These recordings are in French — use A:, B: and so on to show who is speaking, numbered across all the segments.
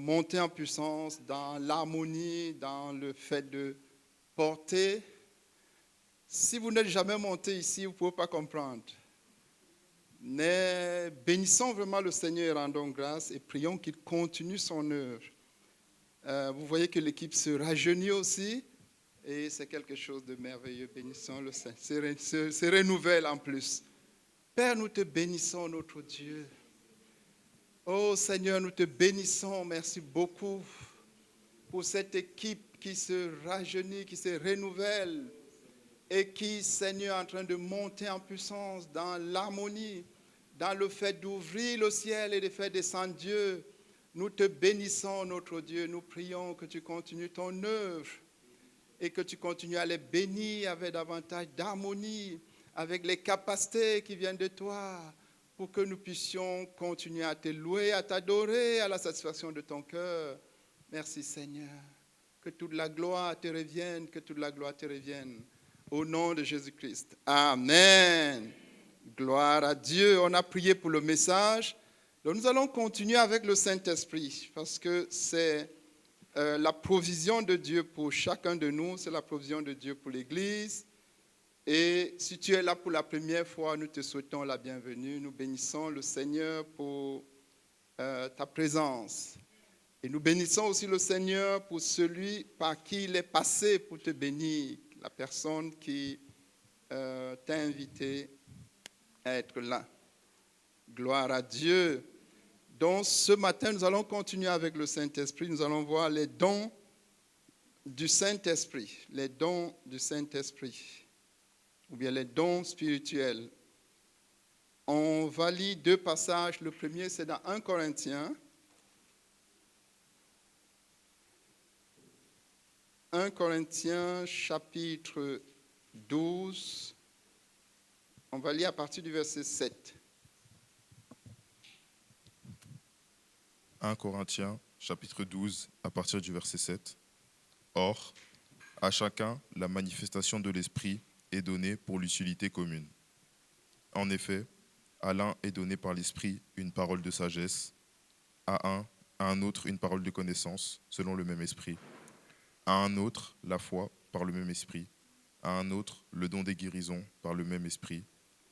A: monter en puissance, dans l'harmonie, dans le fait de porter. Si vous n'êtes jamais monté ici, vous ne pouvez pas comprendre. Mais bénissons vraiment le Seigneur et rendons grâce et prions qu'il continue son œuvre. Vous voyez que l'équipe se rajeunit aussi et c'est quelque chose de merveilleux. Bénissons le Seigneur. Se renouvelle en plus. Père, nous te bénissons, notre Dieu. Oh Seigneur, nous te bénissons. Merci beaucoup pour cette équipe qui se rajeunit, qui se renouvelle et qui, Seigneur, est en train de monter en puissance dans l'harmonie, dans le fait d'ouvrir le ciel et de faire descendre Dieu. Nous te bénissons, notre Dieu. Nous prions que tu continues ton œuvre et que tu continues à les bénir avec davantage d'harmonie, avec les capacités qui viennent de toi, pour que nous puissions continuer à te louer, à t'adorer à la satisfaction de ton cœur. Merci Seigneur. Que toute la gloire te revienne, que toute la gloire te revienne. Au nom de Jésus-Christ. Amen. Gloire à Dieu. On a prié pour le message. Donc nous allons continuer avec le Saint-Esprit parce que c'est la provision de Dieu pour chacun de nous, c'est la provision de Dieu pour l'Église. Et si tu es là pour la première fois, nous te souhaitons la bienvenue. Nous bénissons le Seigneur pour ta présence. Et nous bénissons aussi le Seigneur pour celui par qui il est passé pour te bénir, la personne qui t'a invité à être là. Gloire à Dieu. Donc ce matin, nous allons continuer avec le Saint-Esprit. Nous allons voir les dons du Saint-Esprit. Les dons du Saint-Esprit. Ou bien les dons spirituels. On va lire deux passages. Le premier, c'est dans 1 Corinthiens. 1 Corinthiens, chapitre 12. On va lire à partir du verset 7.
B: 1 Corinthiens, chapitre 12, à partir du verset 7. Or, à chacun, la manifestation de l'Esprit est donnée pour l'utilité commune. En effet, à l'un est donnée par l'Esprit une parole de sagesse, à un autre une parole de connaissance, selon le même Esprit, à un autre la foi par le même Esprit, à un autre le don des guérisons par le même Esprit,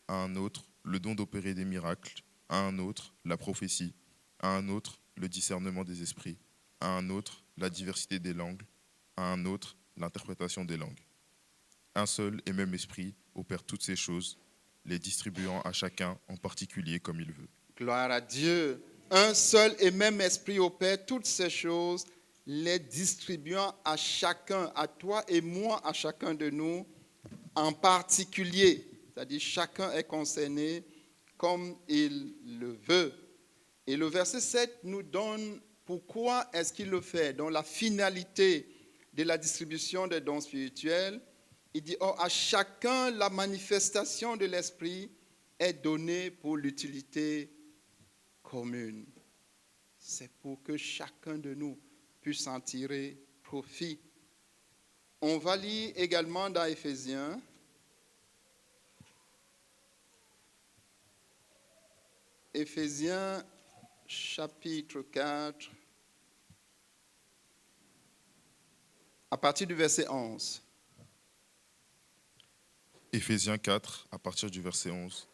B: à un autre le don d'opérer des miracles, à un autre la prophétie, à un autre le discernement des esprits, à un autre la diversité des langues, à un autre l'interprétation des langues. Un seul et même esprit opère toutes ces choses, les distribuant à chacun en particulier comme il veut.
A: Gloire à Dieu. Un seul et même esprit opère toutes ces choses, les distribuant à chacun, à toi et moi, à chacun de nous en particulier. C'est-à-dire chacun est concerné comme il le veut. Et le verset 7 nous donne pourquoi est-ce qu'il le fait. Donc la finalité de la distribution des dons spirituels, il dit, à chacun la manifestation de l'esprit est donnée pour l'utilité commune. C'est pour que chacun de nous puisse en tirer profit. On va lire également dans Éphésiens. Éphésiens chapitre 4, à partir du verset 11.
B: Éphésiens 4, à partir du verset 11.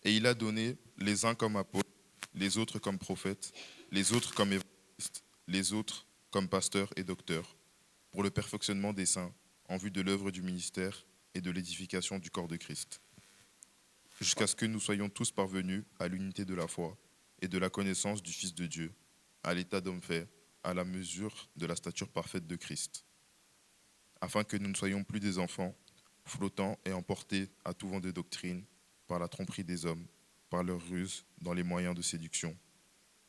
B: Et il a donné les uns comme apôtres, les autres comme prophètes, les autres comme évangélistes, les autres comme pasteurs et docteurs, pour le perfectionnement des saints, en vue de l'œuvre du ministère et de l'édification du corps de Christ, jusqu'à ce que nous soyons tous parvenus à l'unité de la foi et de la connaissance du Fils de Dieu, à l'état d'homme fait, à la mesure de la stature parfaite de Christ, afin que nous ne soyons plus des enfants, flottant et emportés à tout vent de doctrine, par la tromperie des hommes, par leur ruse dans les moyens de séduction,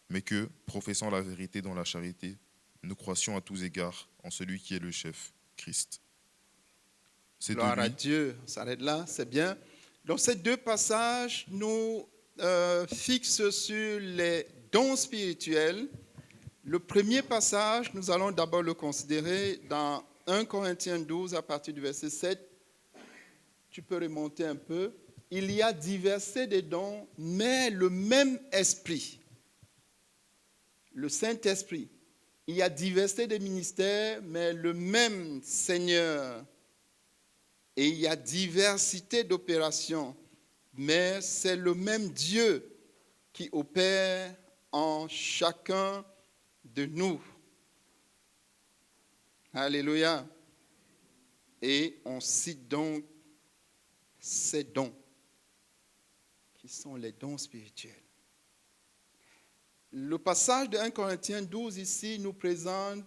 B: mais que, professant la vérité dans la charité, nous croissions à tous égards en celui qui est le chef, Christ. C'est
A: Gloire
B: de
A: à
B: lui.
A: Dieu. On s'arrête là, c'est bien. Donc ces deux passages nous fixent sur les dons spirituels. Le premier passage, nous allons d'abord le considérer dans 1 Corinthiens 12 à partir du verset 7. Tu peux remonter un peu. Il y a diversité des dons, mais le même esprit, le Saint-Esprit, Il y a diversité de ministères, mais le même Seigneur. Et il y a diversité d'opérations, mais c'est le même Dieu qui opère en chacun de nous. Alléluia. Et on cite donc ces dons, qui sont les dons spirituels. Le passage de 1 Corinthiens 12 ici nous présente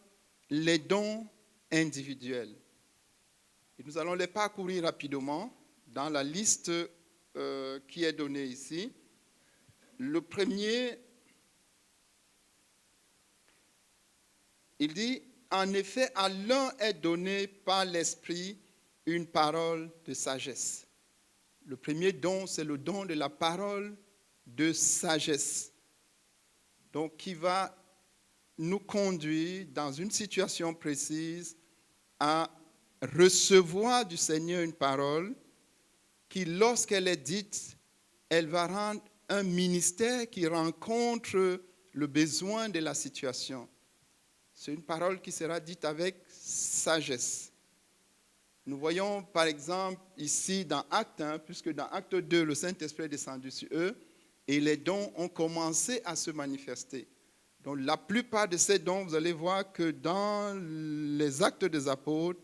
A: les dons individuels. Et nous allons les parcourir rapidement dans la liste qui est donnée ici. Le premier, il dit, en effet, à l'un est donné par l'Esprit une parole de sagesse. Le premier don, c'est le don de la parole de sagesse. Donc, qui va nous conduire dans une situation précise à recevoir du Seigneur une parole qui, lorsqu'elle est dite, elle va rendre un ministère qui rencontre le besoin de la situation. C'est une parole qui sera dite avec sagesse. Nous voyons par exemple ici dans Acte 1, puisque dans Acte 2, le Saint-Esprit est descendu sur eux, et les dons ont commencé à se manifester. Donc la plupart de ces dons, vous allez voir que dans les Actes des Apôtres,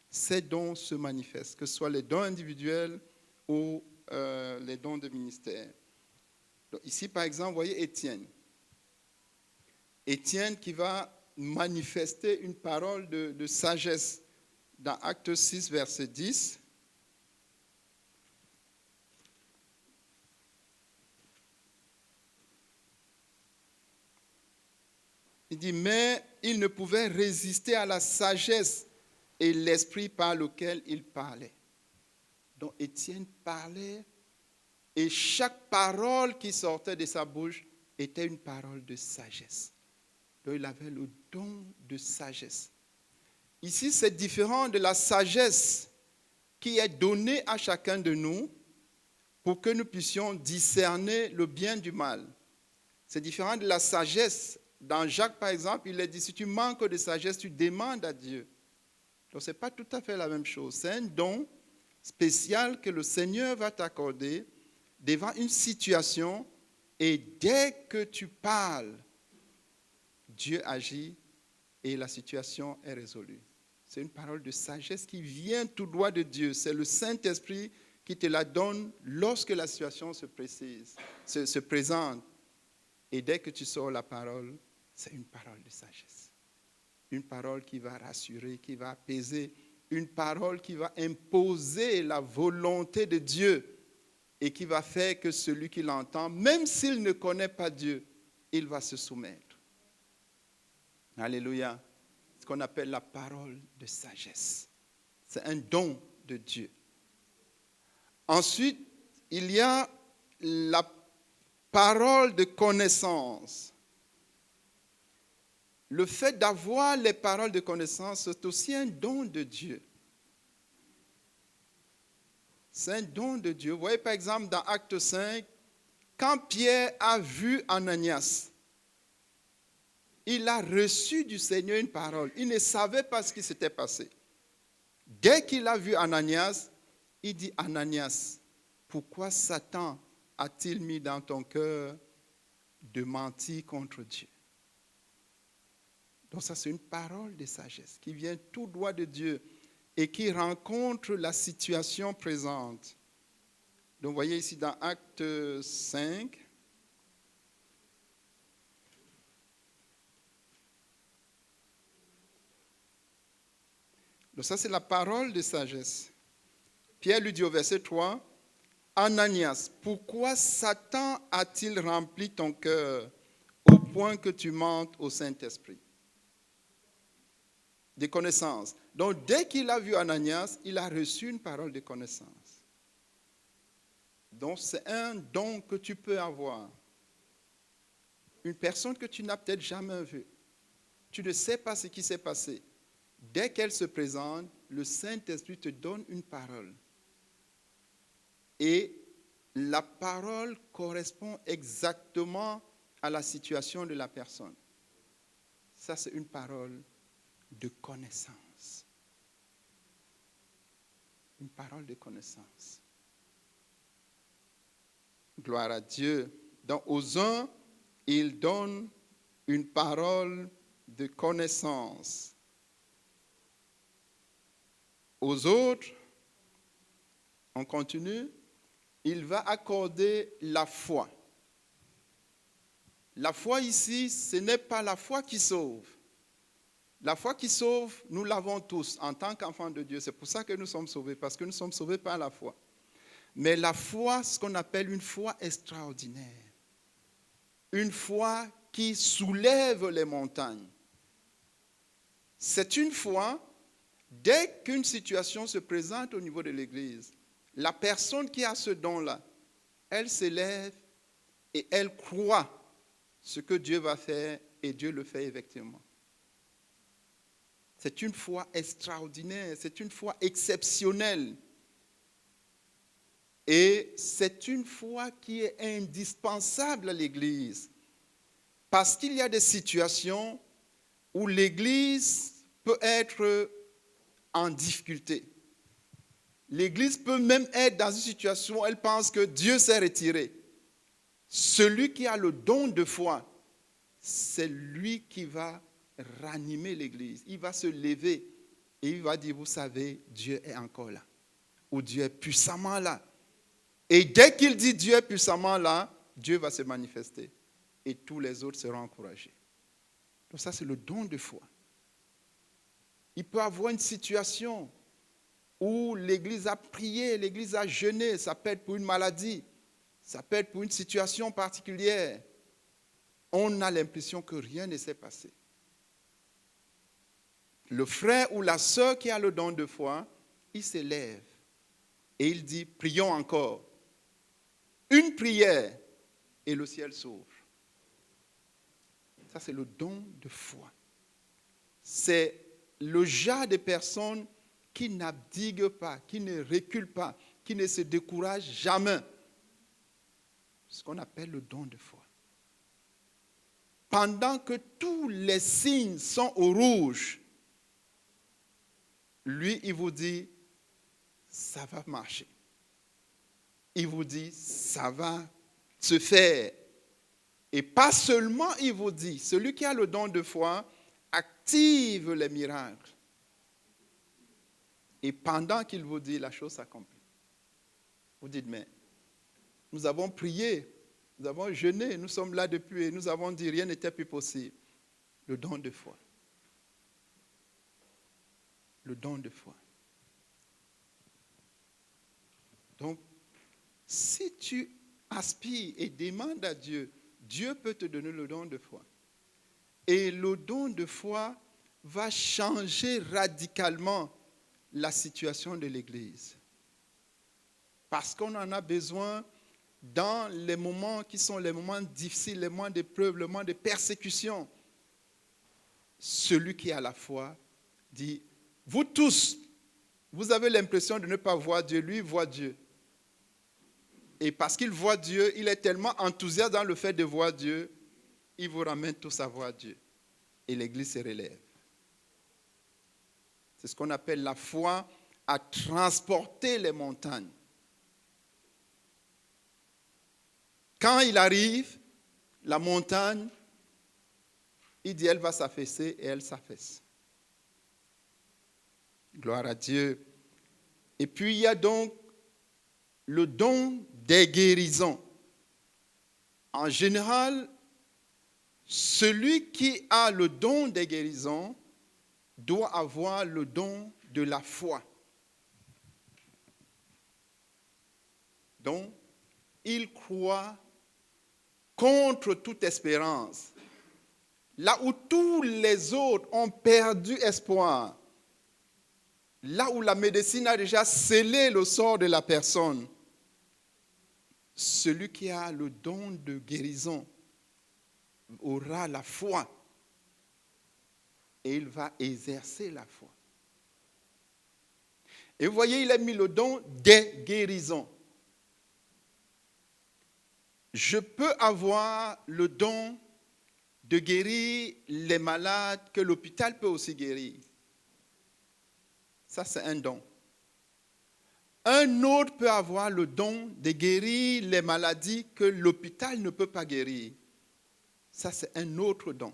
A: ces dons se manifestent, que ce soit les dons individuels ou les dons de ministère. Donc ici, par exemple, vous voyez Étienne. Étienne qui va manifester une parole de sagesse dans Acte 6, verset 10. Il dit, mais il ne pouvait résister à la sagesse et l'esprit par lequel il parlait. Donc Étienne parlait et chaque parole qui sortait de sa bouche était une parole de sagesse. Donc il avait le don de sagesse. Ici, c'est différent de la sagesse qui est donnée à chacun de nous pour que nous puissions discerner le bien du mal. C'est différent de la sagesse. Dans Jacques, par exemple, il est dit, si tu manques de sagesse, tu demandes à Dieu. Donc, ce n'est pas tout à fait la même chose. C'est un don spécial que le Seigneur va t'accorder devant une situation, et dès que tu parles, Dieu agit et la situation est résolue. C'est une parole de sagesse qui vient tout droit de Dieu. C'est le Saint-Esprit qui te la donne lorsque la situation se présente. Et dès que tu sors la parole, c'est une parole de sagesse. Une parole qui va rassurer, qui va apaiser. Une parole qui va imposer la volonté de Dieu et qui va faire que celui qui l'entend, même s'il ne connaît pas Dieu, il va se soumettre. Alléluia. Ce qu'on appelle la parole de sagesse. C'est un don de Dieu. Ensuite, il y a la parole de connaissance. Le fait d'avoir les paroles de connaissance, c'est aussi un don de Dieu. C'est un don de Dieu. Vous voyez par exemple dans Acte 5, quand Pierre a vu Ananias, il a reçu du Seigneur une parole. Il ne savait pas ce qui s'était passé. Dès qu'il a vu Ananias, il dit, Ananias, pourquoi Satan a-t-il mis dans ton cœur de mentir contre Dieu? Donc ça, c'est une parole de sagesse qui vient tout droit de Dieu et qui rencontre la situation présente. Donc vous voyez ici dans Acte 5, donc ça, c'est la parole de sagesse. Pierre lui dit au verset 3, Ananias, pourquoi Satan a-t-il rempli ton cœur au point que tu mentes au Saint-Esprit? Des connaissances. Donc, dès qu'il a vu Ananias, il a reçu une parole de connaissance. Donc, c'est un don que tu peux avoir. Une personne que tu n'as peut-être jamais vue. Tu ne sais pas ce qui s'est passé. Dès qu'elle se présente, le Saint-Esprit te donne une parole. Et la parole correspond exactement à la situation de la personne. Ça, c'est une parole de connaissance. Une parole de connaissance. Gloire à Dieu. Donc, aux uns, il donne une parole de connaissance. Aux autres, on continue, il va accorder la foi. La foi ici, ce n'est pas la foi qui sauve. La foi qui sauve, nous l'avons tous en tant qu'enfants de Dieu. C'est pour ça que nous sommes sauvés, parce que nous sommes sauvés par la foi. Mais la foi, ce qu'on appelle une foi extraordinaire, une foi qui soulève les montagnes. C'est une foi, dès qu'une situation se présente au niveau de l'Église, la personne qui a ce don-là, elle s'élève et elle croit ce que Dieu va faire et Dieu le fait effectivement. C'est une foi extraordinaire, c'est une foi exceptionnelle. Et c'est une foi qui est indispensable à l'Église. Parce qu'il y a des situations où l'Église peut être en difficulté. L'Église peut même être dans une situation où elle pense que Dieu s'est retiré. Celui qui a le don de foi, c'est lui qui va ranimer l'Église. Il va se lever et il va dire, vous savez, Dieu est encore là. Ou Dieu est puissamment là. Et dès qu'il dit Dieu est puissamment là, Dieu va se manifester. Et tous les autres seront encouragés. Donc ça, c'est le don de foi. Il peut y avoir une situation où l'Église a prié, l'Église a jeûné, ça peut être pour une maladie, ça peut être pour une situation particulière. On a l'impression que rien ne s'est passé. Le frère ou la sœur qui a le don de foi, il s'élève et il dit, prions encore. Une prière et le ciel s'ouvre. Ça, c'est le don de foi. C'est le genre de personnes qui n'abdiguent pas, qui ne reculent pas, qui ne se découragent jamais. Ce qu'on appelle le don de foi. Pendant que tous les signes sont au rouge, lui, il vous dit, ça va marcher. Il vous dit, ça va se faire. Et pas seulement, il vous dit, celui qui a le don de foi active les miracles. Et pendant qu'il vous dit, la chose s'accomplit. Vous dites, mais nous avons prié, nous avons jeûné, nous sommes là depuis et nous avons dit, rien n'était plus possible. Le don de foi. Le don de foi. Donc, si tu aspires et demandes à Dieu, Dieu peut te donner le don de foi. Et le don de foi va changer radicalement la situation de l'Église. Parce qu'on en a besoin dans les moments qui sont les moments difficiles, les moments d'épreuve, les moments de persécution. Celui qui a la foi dit, vous tous, vous avez l'impression de ne pas voir Dieu, lui voit Dieu. Et parce qu'il voit Dieu, il est tellement enthousiaste dans le fait de voir Dieu, il vous ramène tous à voir Dieu. Et l'Église se relève. C'est ce qu'on appelle la foi à transporter les montagnes. Quand il arrive, la montagne, il dit elle va s'affaisser et elle s'affaisse. Gloire à Dieu. Et puis il y a donc le don des guérisons. En général, celui qui a le don des guérisons doit avoir le don de la foi. Donc, il croit contre toute espérance. Là où tous les autres ont perdu espoir, là où la médecine a déjà scellé le sort de la personne, celui qui a le don de guérison aura la foi et il va exercer la foi. Et vous voyez, il a mis le don des guérisons. Je peux avoir le don de guérir les malades que l'hôpital peut aussi guérir. Ça, c'est un don. Un autre peut avoir le don de guérir les maladies que l'hôpital ne peut pas guérir. Ça, c'est un autre don.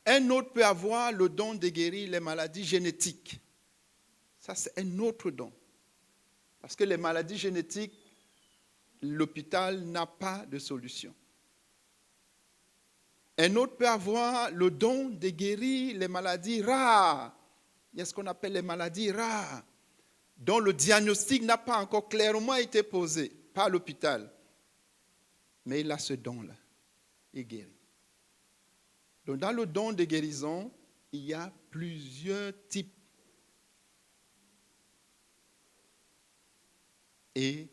A: Un autre peut avoir le don de guérir les maladies génétiques. Ça, c'est un autre don. Parce que les maladies génétiques, l'hôpital n'a pas de solution. Un autre peut avoir le don de guérir les maladies rares. Il y a ce qu'on appelle les maladies rares, dont le diagnostic n'a pas encore clairement été posé par l'hôpital. Mais il a ce don-là. Il guérit. Donc, dans le don de guérison, il y a plusieurs types. Et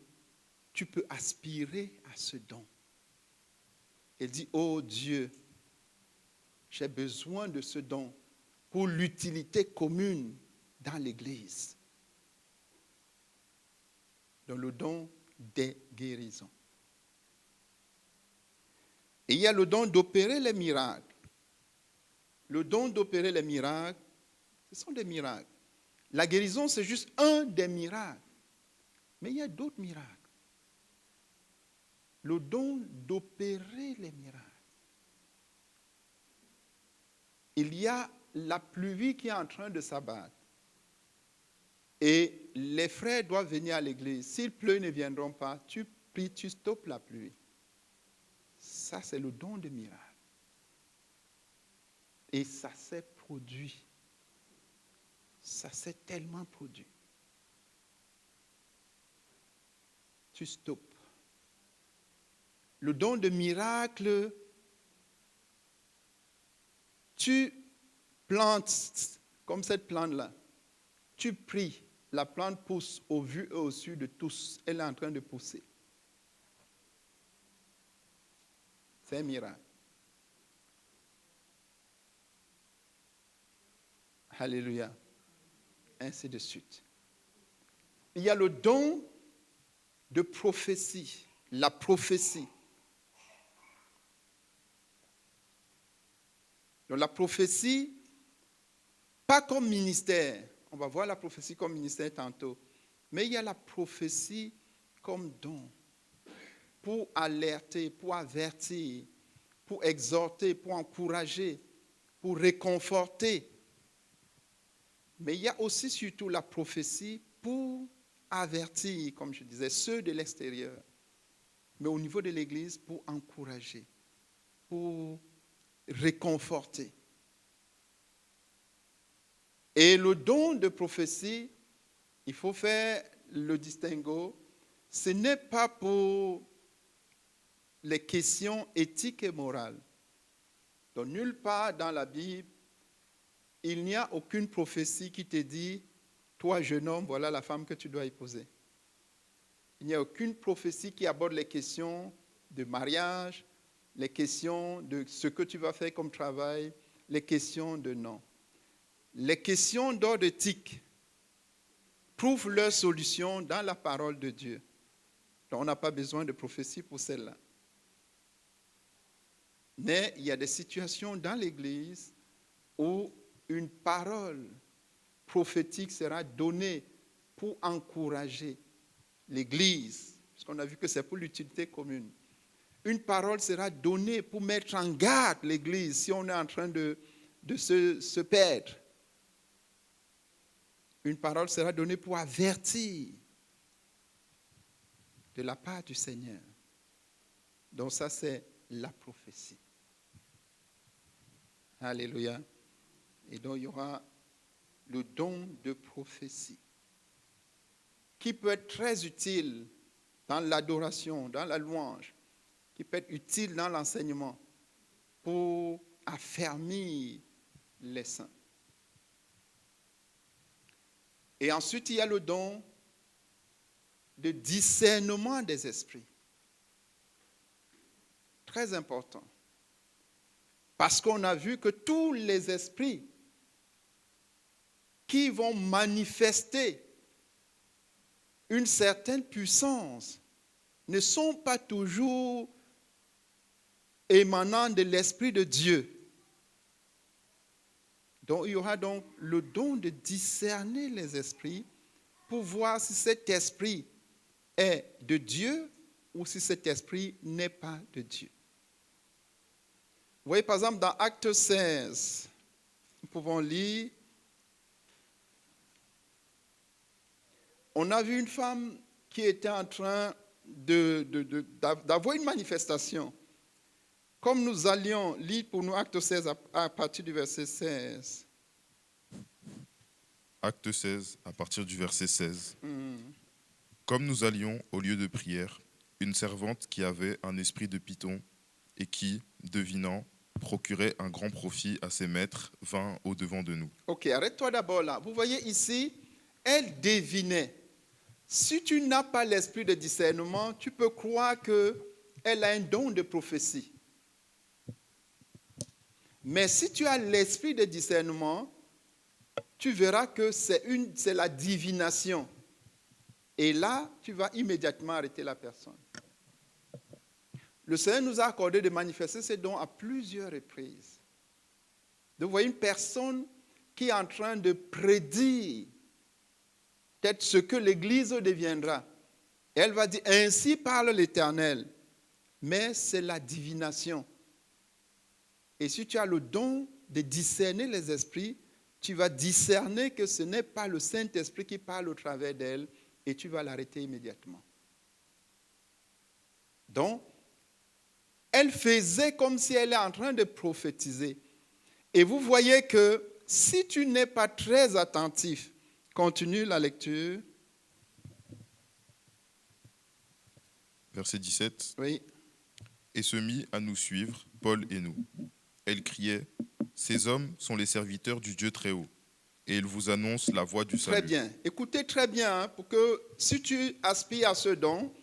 A: tu peux aspirer à ce don. Et dis, oh Dieu, j'ai besoin de ce don pour l'utilité commune dans l'Église. Dans le don des guérisons. Et il y a le don d'opérer les miracles. Le don d'opérer les miracles, ce sont des miracles. La guérison, c'est juste un des miracles. Mais il y a d'autres miracles. Le don d'opérer les miracles. Il y a la pluie qui est en train de s'abattre. Et les frères doivent venir à l'église. S'il pleut, ils ne viendront pas. Tu pries, tu stoppes la pluie. Ça, c'est le don de miracle. Et ça s'est produit. Ça s'est tellement produit. Tu stoppes. Le don de miracle, tu plantes, comme cette plante-là. Tu pries, la plante pousse au vu et au su de tous. Elle est en train de pousser. C'est un miracle. Alléluia. Ainsi de suite. Il y a le don de prophétie, la prophétie. Donc la prophétie, pas comme ministère. On va voir la prophétie comme ministère tantôt. Mais il y a la prophétie comme don. Pour alerter, pour avertir, pour exhorter, pour encourager, pour réconforter. Mais il y a aussi surtout la prophétie pour avertir, comme je disais, ceux de l'extérieur. Mais au niveau de l'Église, pour encourager, pour réconforter. Et le don de prophétie, il faut faire le distinguo, ce n'est pas pour les questions éthiques et morales. Donc, nulle part dans la Bible, il n'y a aucune prophétie qui te dit, toi, jeune homme, voilà la femme que tu dois épouser. Il n'y a aucune prophétie qui aborde les questions de mariage, les questions de ce que tu vas faire comme travail, les questions de non. Les questions d'ordre éthique trouvent leur solution dans la parole de Dieu. Donc, on n'a pas besoin de prophétie pour celle-là. Mais il y a des situations dans l'Église où une parole prophétique sera donnée pour encourager l'Église, parce qu'on a vu que c'est pour l'utilité commune. Une parole sera donnée pour mettre en garde l'Église si on est en train de se perdre. Une parole sera donnée pour avertir de la part du Seigneur. Donc ça, c'est la prophétie. Alléluia. Et donc, il y aura le don de prophétie qui peut être très utile dans l'adoration, dans la louange, qui peut être utile dans l'enseignement pour affermir les saints. Et ensuite, il y a le don de discernement des esprits. Très important. Parce qu'on a vu que tous les esprits qui vont manifester une certaine puissance ne sont pas toujours émanant de l'Esprit de Dieu. Donc, il y aura donc le don de discerner les esprits pour voir si cet esprit est de Dieu ou si cet esprit n'est pas de Dieu. Vous voyez, par exemple, dans Acte 16, nous pouvons lire, on a vu une femme qui était en train d'avoir une manifestation. Comme nous allions lire pour nous Acte 16 à partir du verset 16.
B: Acte 16, à partir du verset 16. Comme nous allions au lieu de prière, une servante qui avait un esprit de python et qui, devinant, procurait un grand profit à ses maîtres, vint au-devant de nous.
A: Ok, arrête-toi d'abord là. Vous voyez ici, elle devinait. Si tu n'as pas l'esprit de discernement, tu peux croire qu'elle a un don de prophétie. Mais si tu as l'esprit de discernement, tu verras que c'est la divination. Et là, tu vas immédiatement arrêter la personne. Le Seigneur nous a accordé de manifester ces dons à plusieurs reprises. Donc, vous voyez une personne qui est en train de prédire peut-être ce que l'Église deviendra. Elle va dire, ainsi parle l'Éternel. Mais c'est la divination. Et si tu as le don de discerner les esprits, tu vas discerner que ce n'est pas le Saint-Esprit qui parle au travers d'elle et tu vas l'arrêter immédiatement. Donc, elle faisait comme si elle est en train de prophétiser. Et vous voyez que si tu n'es pas très attentif, continue la lecture.
B: Verset 17.
A: Oui.
B: Et se mit à nous suivre, Paul et nous. Elle criait, « Ces hommes sont les serviteurs du Dieu très haut, et ils vous annoncent la voie du salut. »
A: Très bien. Écoutez très bien, hein, pour que si tu aspires à ce don,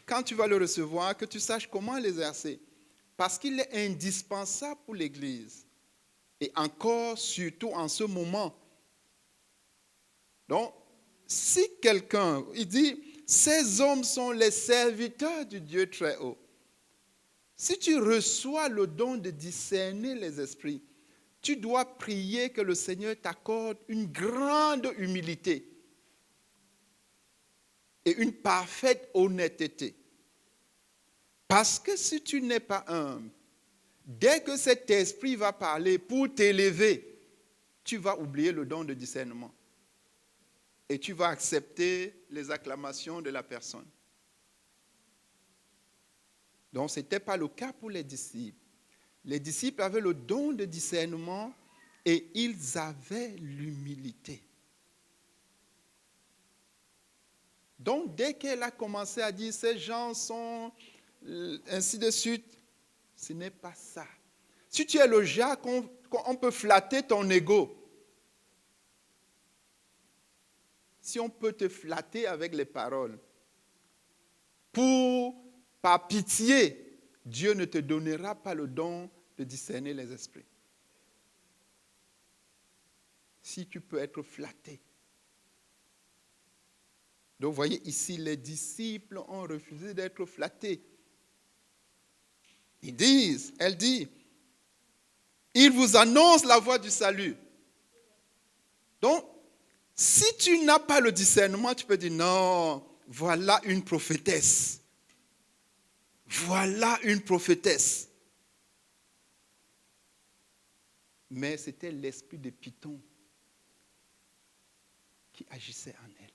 A: quand tu vas le recevoir, que tu saches comment l'exercer. Parce qu'il est indispensable pour l'Église. Et encore, surtout en ce moment. Donc, si quelqu'un, il dit, ces hommes sont les serviteurs du Dieu très haut. Si tu reçois le don de discerner les esprits, tu dois prier que le Seigneur t'accorde une grande humilité et une parfaite honnêteté. Parce que si tu n'es pas humble, dès que cet esprit va parler pour t'élever, tu vas oublier le don de discernement. Et tu vas accepter les acclamations de la personne. Donc, ce n'était pas le cas pour les disciples. Les disciples avaient le don de discernement et ils avaient l'humilité. Donc, dès qu'elle a commencé à dire, ces gens sont ainsi de suite, ce n'est pas ça. Si tu es le genre qu'on peut flatter ton ego, si on peut te flatter avec les paroles, par pitié, Dieu ne te donnera pas le don de discerner les esprits. Si tu peux être flatté. Donc, vous voyez ici, les disciples ont refusé d'être flattés. Elle dit, il vous annonce la voie du salut. Donc, si tu n'as pas le discernement, tu peux dire, non, voilà une prophétesse. Voilà une prophétesse. Mais c'était l'esprit de Python qui agissait en elle.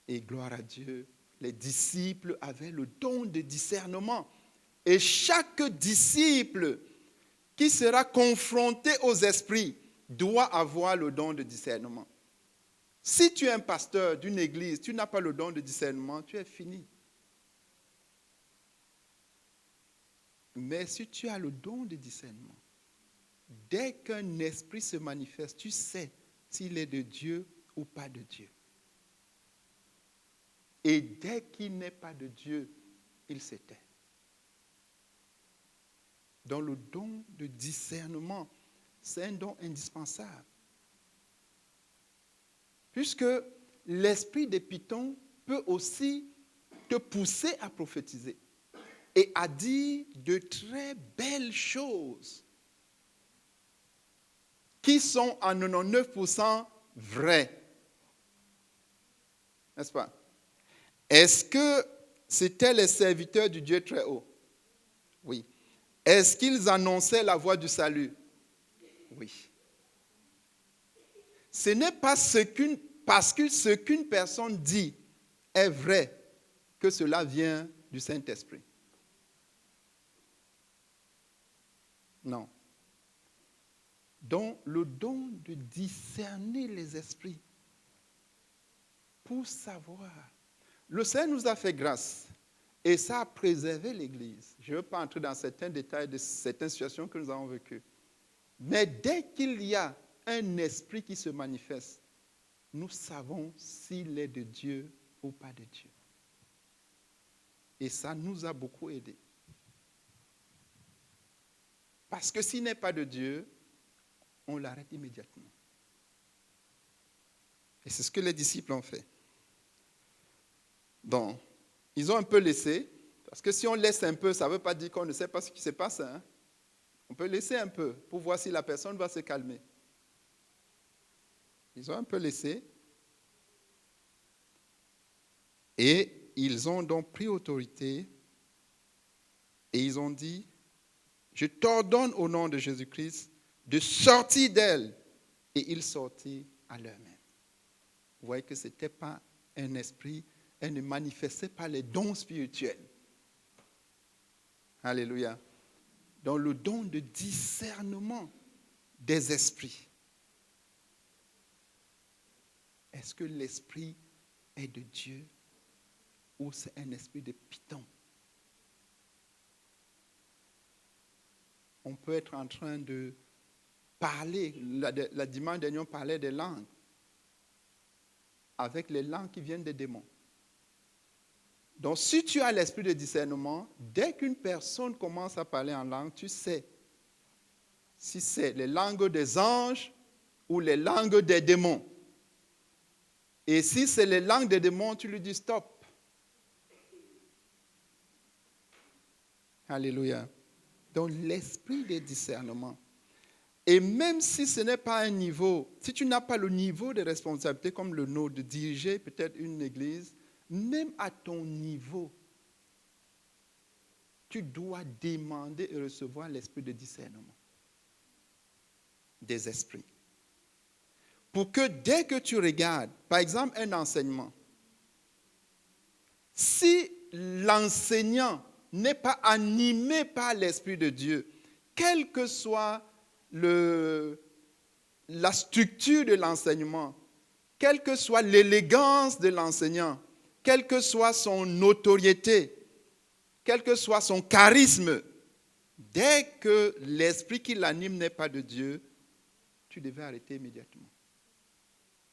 A: Et gloire à Dieu, les disciples avaient le don de discernement. Et chaque disciple qui sera confronté aux esprits doit avoir le don de discernement. Si tu es un pasteur d'une église, tu n'as pas le don de discernement, tu es fini. Mais si tu as le don de discernement, dès qu'un esprit se manifeste, tu sais s'il est de Dieu ou pas de Dieu. Et dès qu'il n'est pas de Dieu, il s'éteint. Dans le don de discernement, c'est un don indispensable. Puisque l'esprit de Python peut aussi te pousser à prophétiser. et à dire de très belles choses qui sont en 99% vraies. N'est-ce pas? Est-ce que c'étaient les serviteurs du Dieu très haut? Oui. Est-ce qu'ils annonçaient la voie du salut? Oui. Ce n'est pas parce que ce qu'une personne dit est vrai que cela vient du Saint-Esprit. Non. Donc, le don de discerner les esprits pour savoir. Le Seigneur nous a fait grâce et ça a préservé l'Église. Je ne veux pas entrer dans certains détails de certaines situations que nous avons vécues. Mais dès qu'il y a un esprit qui se manifeste, nous savons s'il est de Dieu ou pas de Dieu. Et ça nous a beaucoup aidés. Parce que s'il n'est pas de Dieu, on l'arrête immédiatement. Et c'est ce que les disciples ont fait. Donc, ils ont un peu laissé, parce que si on laisse un peu, ça ne veut pas dire qu'on ne sait pas ce qui se passe. Hein? On peut laisser un peu pour voir si la personne va se calmer. Ils ont un peu laissé. Et ils ont donc pris autorité et ils ont dit, je t'ordonne au nom de Jésus-Christ de sortir d'elle. Et ils sortirent à leur même. Vous voyez que ce n'était pas un esprit, elle ne manifestait pas les dons spirituels. Alléluia. Donc le don de discernement des esprits. Est-ce que l'esprit est de Dieu ou c'est un esprit de python? On peut être en train de parler, la dimanche dernier on parlait des langues, avec les langues qui viennent des démons. Donc si tu as l'esprit de discernement, dès qu'une personne commence à parler en langue, tu sais si c'est les langues des anges ou les langues des démons. Et si c'est les langues des démons, tu lui dis stop. Alléluia. Donc l'esprit de discernement. Et même si ce n'est pas un niveau, si tu n'as pas le niveau de responsabilité comme le nôtre, de diriger peut-être une église, même à ton niveau, tu dois demander et recevoir l'esprit de discernement des esprits. Pour que dès que tu regardes, par exemple, un enseignement, si l'enseignant n'est pas animé par l'Esprit de Dieu, quelle que soit la structure de l'enseignement, quelle que soit l'élégance de l'enseignant, quelle que soit son notoriété, quel que soit son charisme, dès que l'esprit qui l'anime n'est pas de Dieu, tu devais arrêter immédiatement.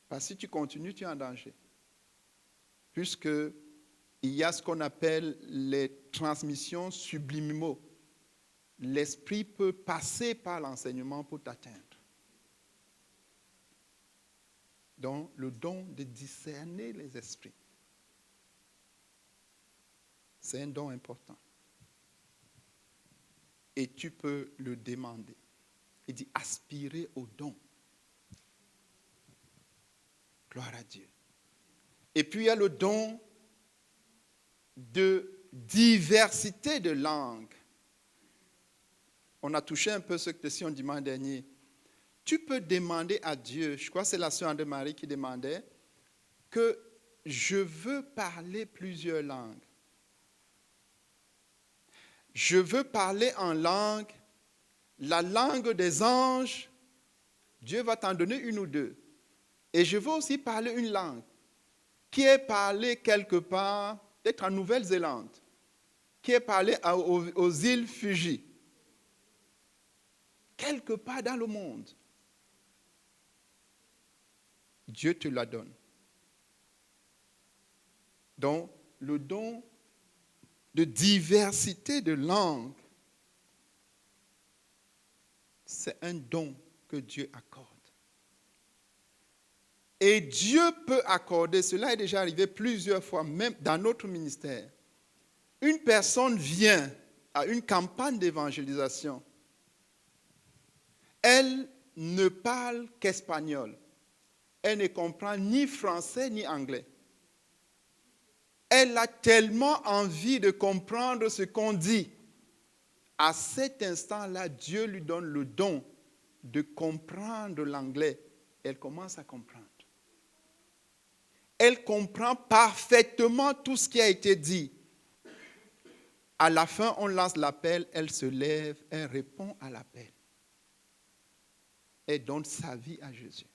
A: Parce que si tu continues, tu es en danger. Puisqu'il y a ce qu'on appelle les transmissions subliminaux. L'esprit peut passer par l'enseignement pour t'atteindre. Donc, le don de discerner les esprits, c'est un don important. Et tu peux le demander. Il dit aspirer au don. Gloire à Dieu. Et puis il y a le don de diversité de langues. On a touché un peu cette question dimanche dernier. Tu peux demander à Dieu, je crois que c'est la sœur André-Marie qui demandait, que je veux parler plusieurs langues. Je veux parler en langue, la langue des anges. Dieu va t'en donner une ou deux. Et je veux aussi parler une langue qui est parlée quelque part, peut-être en Nouvelle-Zélande, qui est parlée aux îles Fidji, quelque part dans le monde. Dieu te la donne. Donc, le don de diversité de langues, c'est un don que Dieu accorde. Et Dieu peut accorder, cela est déjà arrivé plusieurs fois, même dans notre ministère. une personne vient à une campagne d'évangélisation, elle ne parle qu'espagnol. Elle ne comprend ni français ni anglais. Elle a tellement envie de comprendre ce qu'on dit. À cet instant-là, Dieu lui donne le don de comprendre l'anglais. Elle commence à comprendre. Elle comprend parfaitement tout ce qui a été dit. À la fin, on lance l'appel, elle se lève, elle répond à l'appel. Elle donne sa vie à Jésus.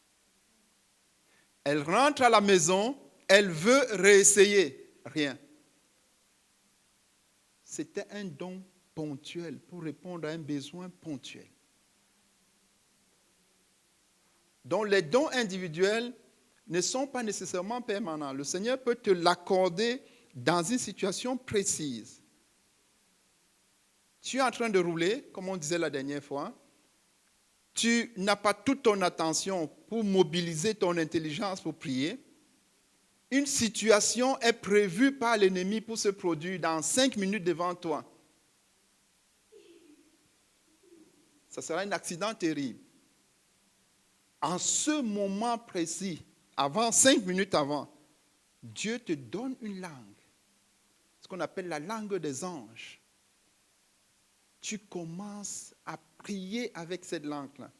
A: Elle rentre à la maison, elle veut réessayer. Rien. C'était un don ponctuel pour répondre à un besoin ponctuel. Donc les dons individuels ne sont pas nécessairement permanents. Le Seigneur peut te l'accorder dans une situation précise. Tu es en train de rouler, comme on disait la dernière fois. Tu n'as pas toute ton attention pour mobiliser ton intelligence pour prier. Une situation est prévue par l'ennemi pour se produire dans 5 minutes devant toi. Ça sera un accident terrible. En ce moment précis, avant 5 minutes avant, Dieu te donne une langue, ce qu'on appelle la langue des anges. Tu commences à prier avec cette langue-là.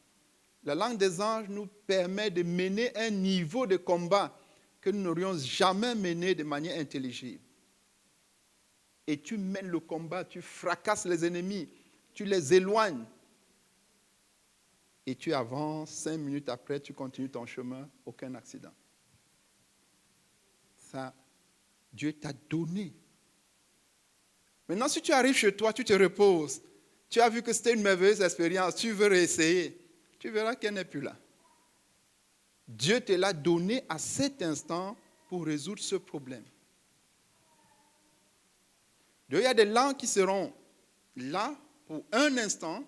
A: La langue des anges nous permet de mener un niveau de combat que nous n'aurions jamais mené de manière intelligible. Et tu mènes le combat, tu fracasses les ennemis, tu les éloignes. Et tu avances, 5 minutes après, tu continues ton chemin, aucun accident. Ça, Dieu t'a donné. Maintenant, si tu arrives chez toi, tu te reposes, tu as vu que c'était une merveilleuse expérience, tu veux réessayer, tu verras qu'elle n'est plus là. Dieu te l'a donné à cet instant pour résoudre ce problème. Donc, il y a des langues qui seront là pour un instant,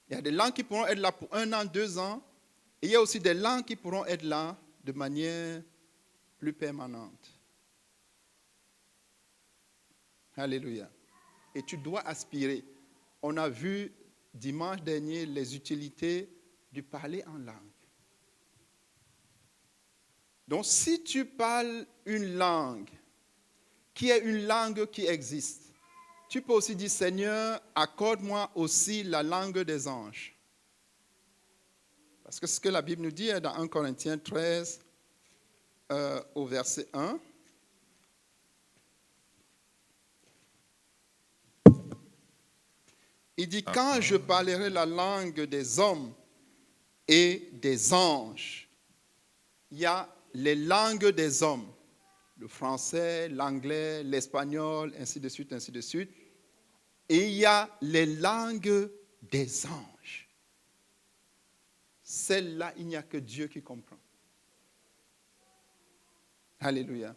A: il y a des langues qui pourront être là pour 1 an, 2 ans, et il y a aussi des langues qui pourront être là de manière plus permanente. Alléluia. Et tu dois aspirer. On a vu dimanche dernier les utilités du parler en langue. Donc, si tu parles une langue qui est une langue qui existe, tu peux aussi dire, Seigneur, accorde-moi aussi la langue des anges. Parce que ce que la Bible nous dit dans 1 Corinthiens 13, au verset 1. Il dit, quand je parlerai la langue des hommes et des anges, il y a les langues des hommes, le français, l'anglais, l'espagnol, ainsi de suite, ainsi de suite. Et il y a les langues des anges. Celle-là, il n'y a que Dieu qui comprend. Alléluia.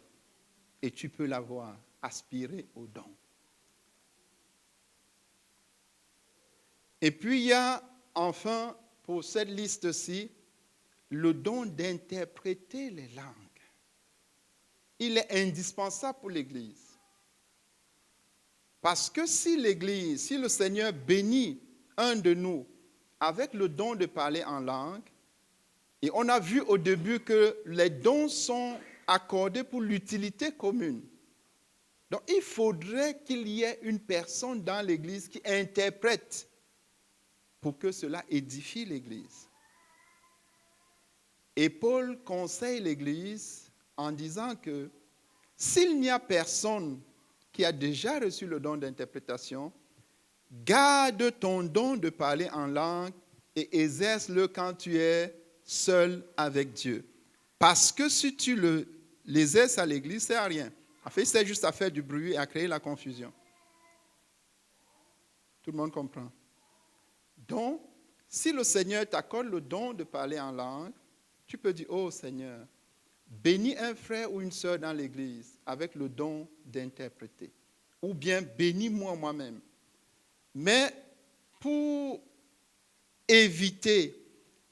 A: Et tu peux l'avoir, aspirer au don. Et puis il y a enfin, pour cette liste-ci, le don d'interpréter les langues. Il est indispensable pour l'Église. Parce que si l'Église, si le Seigneur bénit un de nous avec le don de parler en langue, et on a vu au début que les dons sont accordés pour l'utilité commune. Donc il faudrait qu'il y ait une personne dans l'Église qui interprète pour que cela édifie l'Église. Et Paul conseille l'Église en disant que s'il n'y a personne qui a déjà reçu le don d'interprétation, garde ton don de parler en langue et exerce-le quand tu es seul avec Dieu. Parce que si tu l'exerces à l'Église, c'est à rien. En fait, c'est juste à faire du bruit et à créer la confusion. Tout le monde comprend. Donc, si le Seigneur t'accorde le don de parler en langue, tu peux dire, oh Seigneur, bénis un frère ou une sœur dans l'Église avec le don d'interpréter. Ou bien bénis-moi moi-même. Mais pour éviter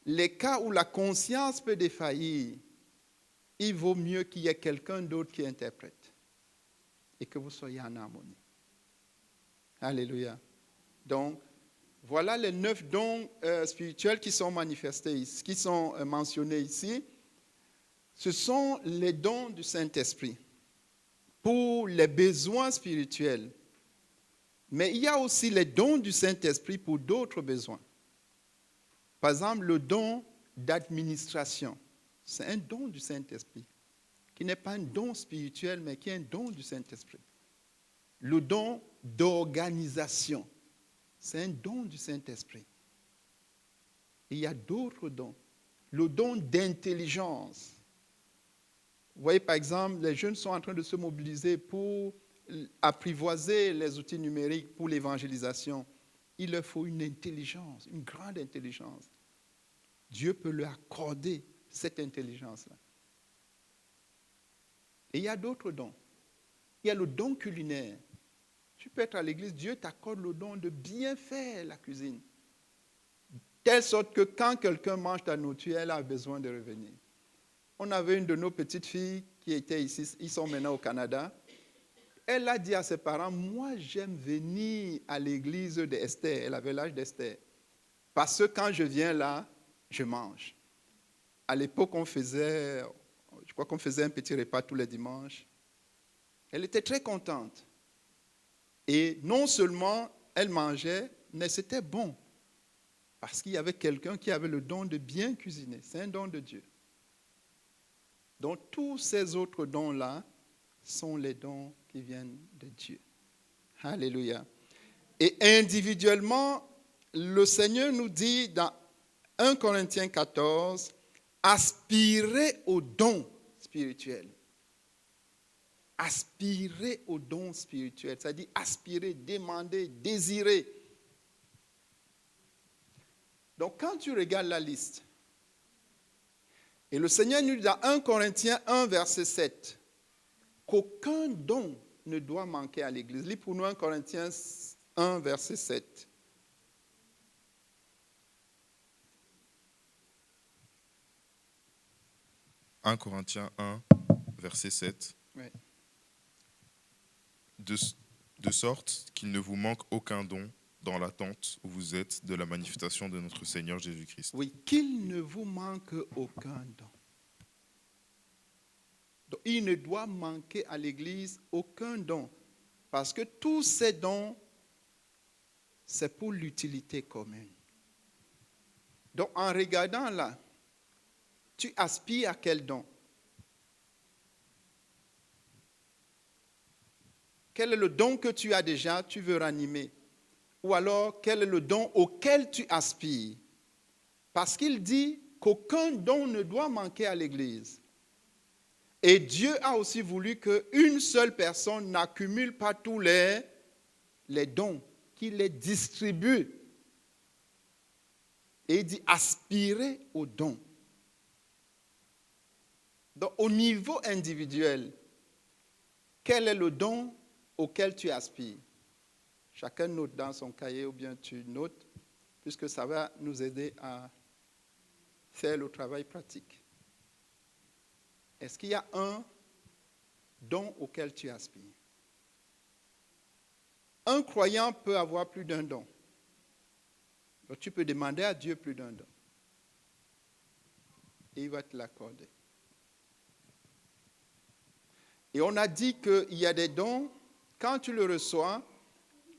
A: les cas où la conscience peut défaillir, il vaut mieux qu'il y ait quelqu'un d'autre qui interprète et que vous soyez en harmonie. Alléluia. Donc, voilà les 9 dons spirituels qui sont manifestés ici, qui sont mentionnés ici. Ce sont les dons du Saint-Esprit pour les besoins spirituels. Mais il y a aussi les dons du Saint-Esprit pour d'autres besoins. Par exemple, le don d'administration, c'est un don du Saint-Esprit, qui n'est pas un don spirituel, mais qui est un don du Saint-Esprit. Le don d'organisation, c'est un don du Saint-Esprit. Il y a d'autres dons. Le don d'intelligence. Vous voyez, par exemple, les jeunes sont en train de se mobiliser pour apprivoiser les outils numériques pour l'évangélisation. Il leur faut une intelligence, une grande intelligence. Dieu peut leur accorder cette intelligence-là. Et il y a d'autres dons. Il y a le don culinaire. Tu peux être à l'église, Dieu t'accorde le don de bien faire la cuisine. Telle sorte que quand quelqu'un mange ta nourriture, elle a besoin de revenir. On avait une de nos petites filles qui était ici, ils sont maintenant au Canada. Elle a dit à ses parents, moi j'aime venir à l'église d'Esther. Elle avait l'âge d'Esther. Parce que quand je viens là, je mange. À l'époque, je crois qu'on faisait un petit repas tous les dimanches. Elle était très contente. Et non seulement elle mangeait, mais c'était bon. Parce qu'il y avait quelqu'un qui avait le don de bien cuisiner. C'est un don de Dieu. Donc tous ces autres dons-là sont les dons qui viennent de Dieu. Alléluia. Et individuellement, le Seigneur nous dit dans 1 Corinthiens 14, aspirez aux dons spirituels. Aspirer aux dons spirituels, c'est-à-dire aspirer, demander, désirer. Donc quand tu regardes la liste, et le Seigneur nous dit dans 1 Corinthiens 1, verset 7, qu'aucun don ne doit manquer à l'Église. Lis pour nous 1 Corinthiens 1, verset 7. «
B: 1 Corinthiens 1, verset 7.
A: Oui.
B: De sorte qu'il ne vous manque aucun don dans l'attente où vous êtes de la manifestation de notre Seigneur Jésus-Christ. »
A: Oui, qu'il ne vous manque aucun don. Donc, il ne doit manquer à l'Église aucun don. Parce que tous ces dons, c'est pour l'utilité commune. Donc, en regardant là, tu aspires à quel don? Quel est le don que tu as déjà, tu veux ranimer? Ou alors, quel est le don auquel tu aspires? Parce qu'il dit qu'aucun don ne doit manquer à l'Église. Et Dieu a aussi voulu qu'une seule personne n'accumule pas tous les dons, qu'il les distribue. Et il dit aspirer aux dons. Donc, au niveau individuel, quel est le don auquel tu aspires? Chacun note dans son cahier ou bien tu notes, puisque ça va nous aider à faire le travail pratique. Est-ce qu'il y a un don auquel tu aspires? Un croyant peut avoir plus d'un don. Donc tu peux demander à Dieu plus d'un don. Et il va te l'accorder. Et on a dit qu'il y a des dons, quand tu le reçois,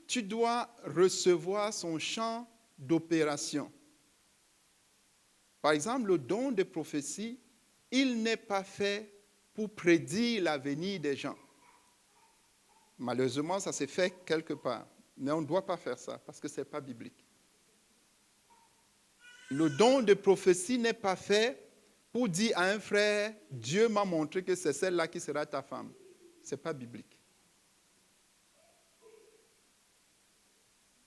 A: tu dois recevoir son champ d'opération. Par exemple, le don de prophétie, il n'est pas fait pour prédire l'avenir des gens. Malheureusement, ça s'est fait quelque part. Mais on ne doit pas faire ça parce que ce n'est pas biblique. Le don de prophétie n'est pas fait pour dire à un frère, Dieu m'a montré que c'est celle-là qui sera ta femme. Ce n'est pas biblique.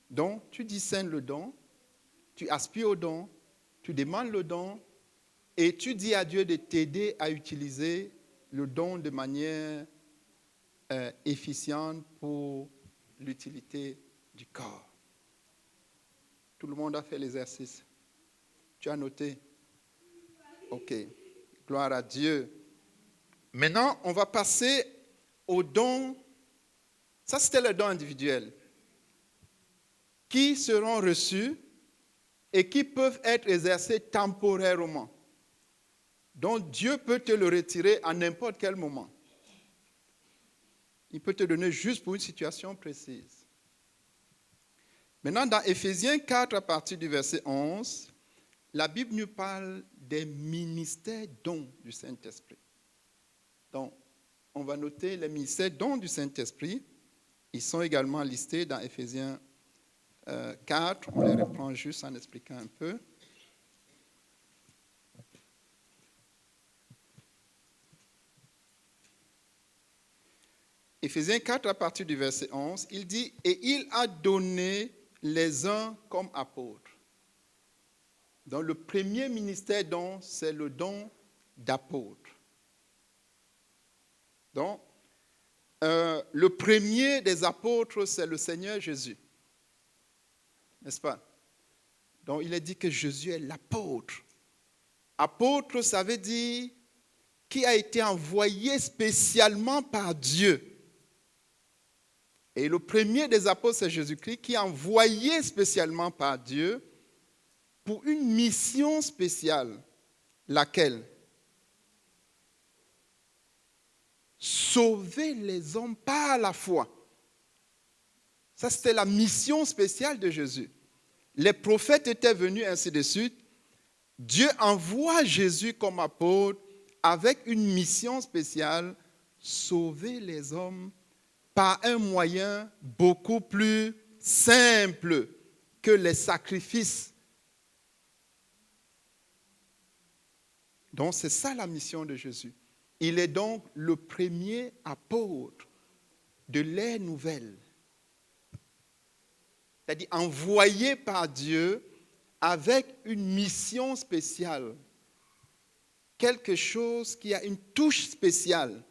A: Donc, tu discernes le don, tu aspires au don, tu demandes le don et tu dis à Dieu de t'aider à utiliser le don de manière efficiente pour l'utilité du corps. Tout le monde a fait l'exercice. Tu as noté? Ok. Gloire à Dieu. Maintenant, on va passer au don. Ça, c'était le don individuel. qui seront reçus et qui peuvent être exercés temporairement. Donc Dieu peut te le retirer à n'importe quel moment. Il peut te donner juste pour une situation précise. Maintenant, dans Éphésiens 4, à partir du verset 11, la Bible nous parle des ministères dons du Saint-Esprit. Donc, on va noter les ministères dons du Saint-Esprit. Ils sont également listés dans Éphésiens 4. On les reprend juste en expliquant un peu. Éphésiens 4, à partir du verset 11, il dit « Et il a donné les uns comme apôtres. » Donc, le premier ministère don, c'est le don d'apôtre. Donc, le premier des apôtres, c'est le Seigneur Jésus. N'est-ce pas? Donc, il est dit que Jésus est l'apôtre. Apôtre, ça veut dire qui a été envoyé spécialement par Dieu. Et le premier des apôtres, c'est Jésus-Christ, qui est envoyé spécialement par Dieu pour une mission spéciale. Laquelle? Sauver les hommes par la foi. Ça, c'était la mission spéciale de Jésus. Les prophètes étaient venus, ainsi de suite. Dieu envoie Jésus comme apôtre avec une mission spéciale, sauver les hommes par un moyen beaucoup plus simple que les sacrifices. Donc, c'est ça la mission de Jésus. Il est donc le premier apôtre de l'ère nouvelle. C'est-à-dire envoyé par Dieu avec une mission spéciale. Quelque chose qui a une touche spéciale.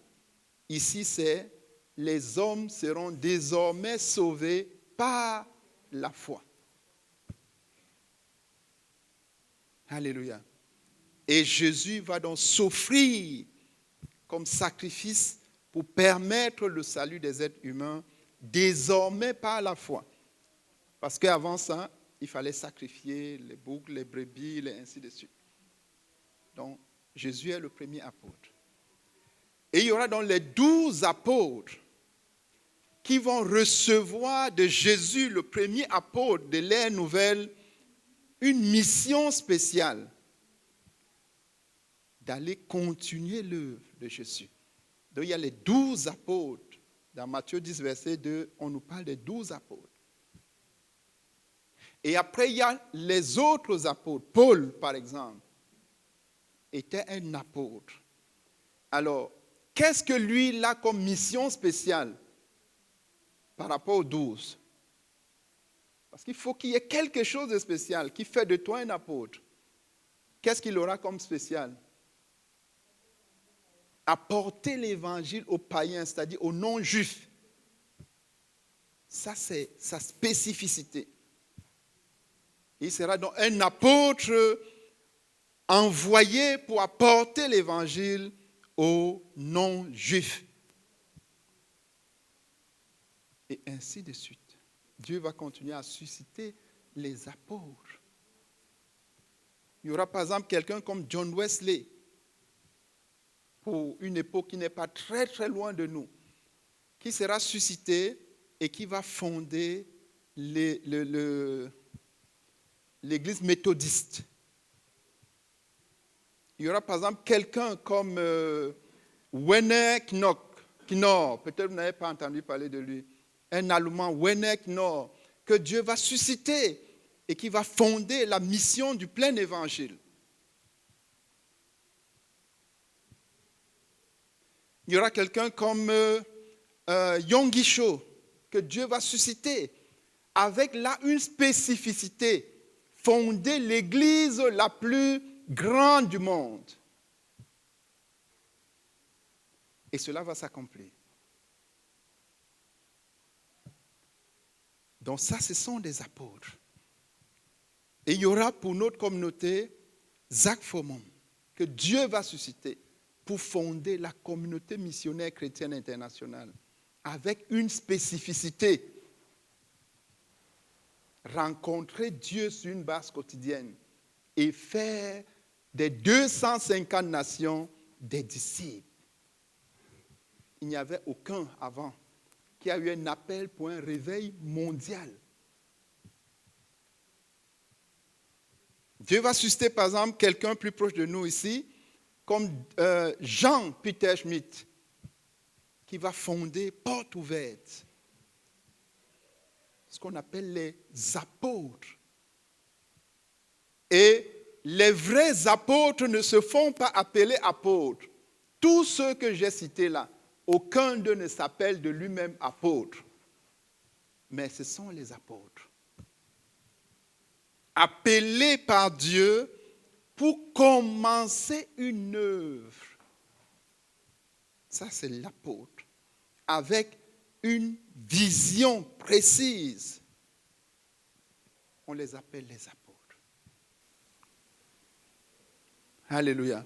A: Ici, c'est les hommes seront désormais sauvés par la foi. Alléluia. Et Jésus va donc s'offrir comme sacrifice pour permettre le salut des êtres humains désormais par la foi. Parce qu'avant ça, il fallait sacrifier les boucs, les brebis, et ainsi de suite. Donc, Jésus est le premier apôtre. Et il y aura donc les 12 apôtres qui vont recevoir de Jésus, le premier apôtre de l'ère nouvelle, une mission spéciale d'aller continuer l'œuvre de Jésus. Donc il y a les 12 apôtres. Dans Matthieu 10, verset 2, on nous parle des 12 apôtres. Et après, il y a les autres apôtres. Paul, par exemple, était un apôtre. Alors, qu'est-ce que lui, il a comme mission spéciale par rapport aux 12? Parce qu'il faut qu'il y ait quelque chose de spécial qui fait de toi un apôtre. Qu'est-ce qu'il aura comme spécial? Apporter l'évangile aux païens, c'est-à-dire aux non-juifs. Ça, c'est sa spécificité. Il sera donc un apôtre envoyé pour apporter l'évangile aux non-juifs. Et ainsi de suite. Dieu va continuer à susciter les apôtres. Il y aura par exemple quelqu'un comme John Wesley, pour une époque qui n'est pas très très loin de nous, qui sera suscité et qui va fonder l'église méthodiste. Il y aura par exemple quelqu'un comme Werner Knorr, peut-être vous n'avez pas entendu parler de lui, un Allemand, Werner Knorr, que Dieu va susciter et qui va fonder la mission du plein évangile. Il y aura quelqu'un comme Yonggi Cho, que Dieu va susciter, avec là une spécificité, fonder l'église la plus grande du monde. Et cela va s'accomplir. Donc ça, ce sont des apôtres. Et il y aura pour notre communauté Zach Fomon, que Dieu va susciter pour fonder la communauté missionnaire chrétienne internationale, avec une spécificité. rencontrer Dieu sur une base quotidienne et faire des 250 nations des disciples. Il n'y avait aucun avant qui a eu un appel pour un réveil mondial. Dieu va susciter par exemple quelqu'un plus proche de nous ici, comme Jean Peter Schmidt, qui va fonder Porte Ouverte, ce qu'on appelle les apôtres. Et les vrais apôtres ne se font pas appeler apôtres. Tous ceux que j'ai cités là, aucun d'eux ne s'appelle de lui-même apôtre. Mais ce sont les apôtres. Appelés par Dieu pour commencer une œuvre. Ça, c'est l'apôtre. Avec une vision précise. On les appelle les apôtres. Alléluia.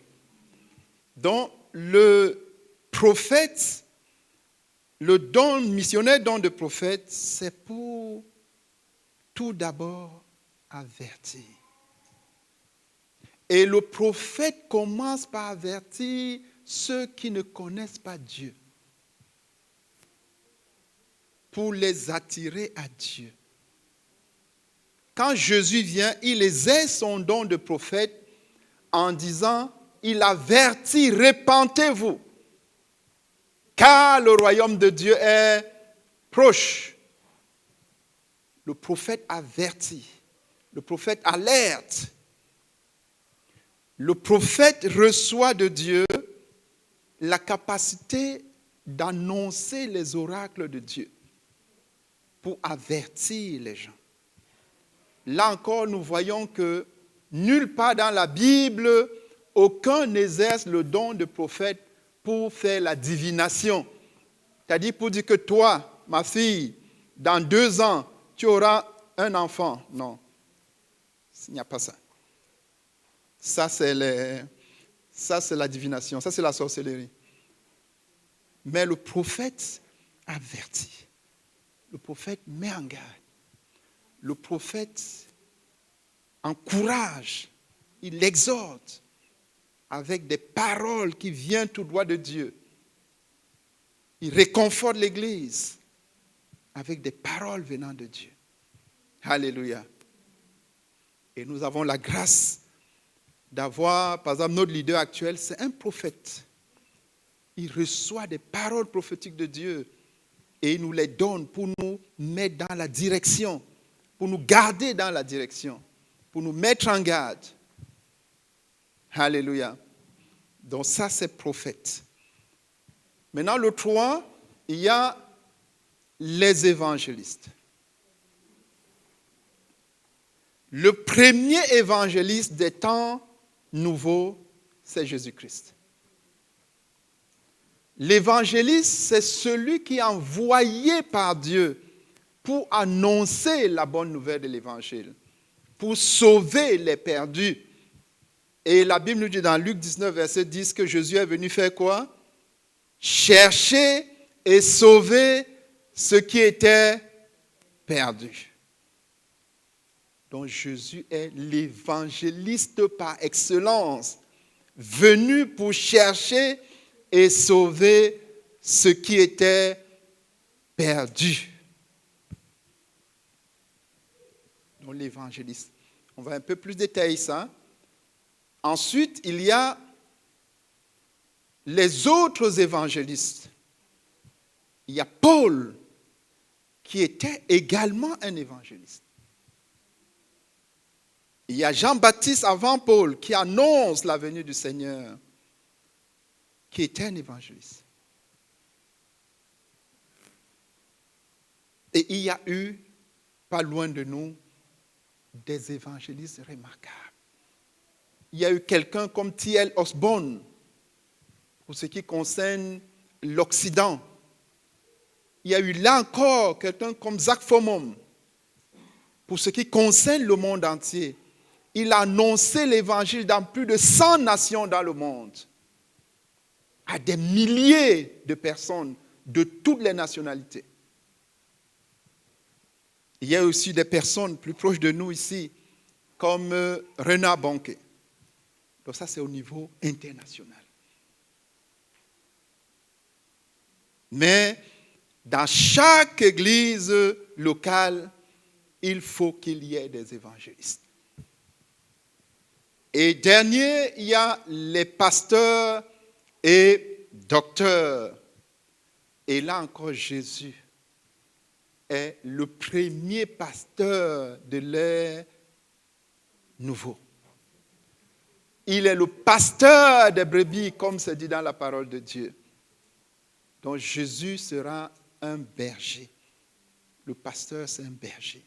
A: Donc, le prophète, le don missionnaire, don de prophète, c'est pour tout d'abord avertir. Et le prophète commence par avertir ceux qui ne connaissent pas Dieu, pour les attirer à Dieu. Quand Jésus vient, il exerce son don de prophète en disant, il avertit, repentez-vous, car le royaume de Dieu est proche. Le prophète avertit, le prophète alerte. Le prophète reçoit de Dieu la capacité d'annoncer les oracles de Dieu pour avertir les gens. Là encore, nous voyons que nulle part dans la Bible, aucun n'exerce le don de prophète pour faire la divination. C'est-à-dire pour dire que toi, ma fille, dans 2 ans, tu auras un enfant. Non, il n'y a pas ça. Ça, c'est la divination, ça, c'est la sorcellerie. Mais le prophète avertit. Le prophète met en garde. Le prophète encourage, il exhorte avec des paroles qui viennent tout droit de Dieu. Il réconforte l'Église avec des paroles venant de Dieu. Alléluia. Et nous avons la grâce d'avoir, par exemple, notre leader actuel, c'est un prophète. Il reçoit des paroles prophétiques de Dieu et il nous les donne pour nous mettre dans la direction, pour nous garder dans la direction, pour nous mettre en garde. Alléluia. Donc ça, c'est prophète. Maintenant, le 3, il y a les évangélistes. Le premier évangéliste des temps nouveaux, c'est Jésus-Christ. L'évangéliste, c'est celui qui est envoyé par Dieu pour annoncer la bonne nouvelle de l'évangile, pour sauver les perdus. Et la Bible nous dit dans Luc 19, verset 10, que Jésus est venu faire quoi? Chercher et sauver ceux qui étaient perdus. Donc Jésus est l'évangéliste par excellence, venu pour chercher et sauver ceux qui étaient perdus. Donc l'évangéliste. On va un peu plus détailler ça. Ensuite, il y a les autres évangélistes. Il y a Paul, qui était également un évangéliste. Il y a Jean-Baptiste avant Paul, qui annonce la venue du Seigneur, qui était un évangéliste. Et il y a eu, pas loin de nous, des évangélistes remarquables. Il y a eu quelqu'un comme T.L. Osborne, pour ce qui concerne l'Occident. Il y a eu là encore quelqu'un comme Zach Fomum, pour ce qui concerne le monde entier. Il a annoncé l'évangile dans plus de 100 nations dans le monde, à des milliers de personnes de toutes les nationalités. Il y a aussi des personnes plus proches de nous ici, comme Renard Banquet. Donc ça, c'est au niveau international. Mais dans chaque église locale, il faut qu'il y ait des évangélistes. Et dernier, il y a les pasteurs et docteurs. Et là encore, Jésus est le premier pasteur de l'ère nouveau. Il est le pasteur des brebis, comme c'est dit dans la parole de Dieu. Donc Jésus sera un berger. Le pasteur, c'est un berger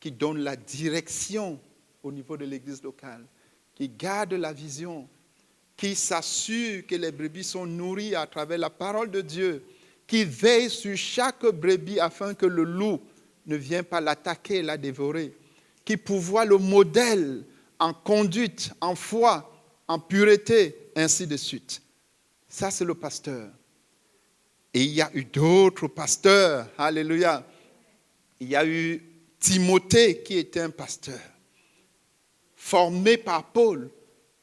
A: qui donne la direction au niveau de l'église locale, qui garde la vision, qui s'assure que les brebis sont nourries à travers la parole de Dieu, qui veille sur chaque brebis afin que le loup ne vienne pas l'attaquer et la dévorer, qui pourvoit le modèle en conduite, en foi, en pureté, ainsi de suite. Ça, c'est le pasteur. Et il y a eu d'autres pasteurs, alléluia. Il y a eu Timothée qui était un pasteur, formé par Paul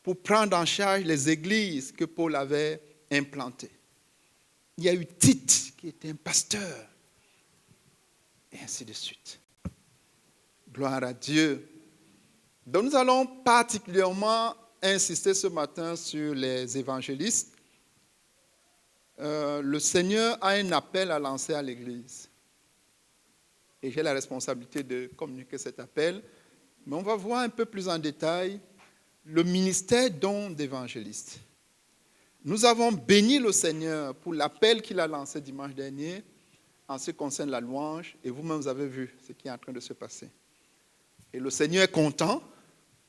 A: pour prendre en charge les églises que Paul avait implantées. Il y a eu Tite qui était un pasteur, et ainsi de suite. Gloire à Dieu. Donc nous allons particulièrement insister ce matin sur les évangélistes. Le Seigneur a un appel à lancer à l'Église. Et j'ai la responsabilité de communiquer cet appel. Mais on va voir un peu plus en détail le ministère d'évangéliste. Nous avons béni le Seigneur pour l'appel qu'il a lancé dimanche dernier en ce qui concerne la louange. Et vous-même, vous avez vu ce qui est en train de se passer. Et le Seigneur est content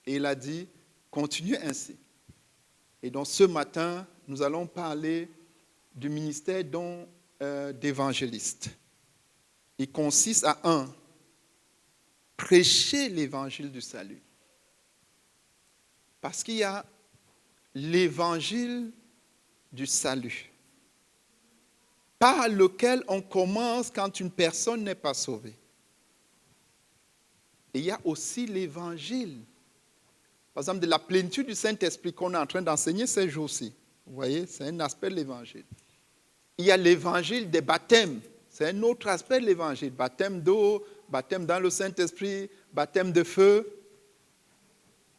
A: et il a dit, continuez ainsi. Et donc ce matin, nous allons parler du ministère d'évangéliste. Il consiste à prêcher l'évangile du salut. Parce qu'il y a l'évangile du salut, par lequel on commence quand une personne n'est pas sauvée. Et il y a aussi l'évangile, par exemple, de la plénitude du Saint-Esprit qu'on est en train d'enseigner ces jours-ci. Vous voyez, c'est un aspect de l'évangile. Il y a l'évangile des baptêmes. C'est un autre aspect de l'évangile. Baptême d'eau, baptême dans le Saint-Esprit, baptême de feu.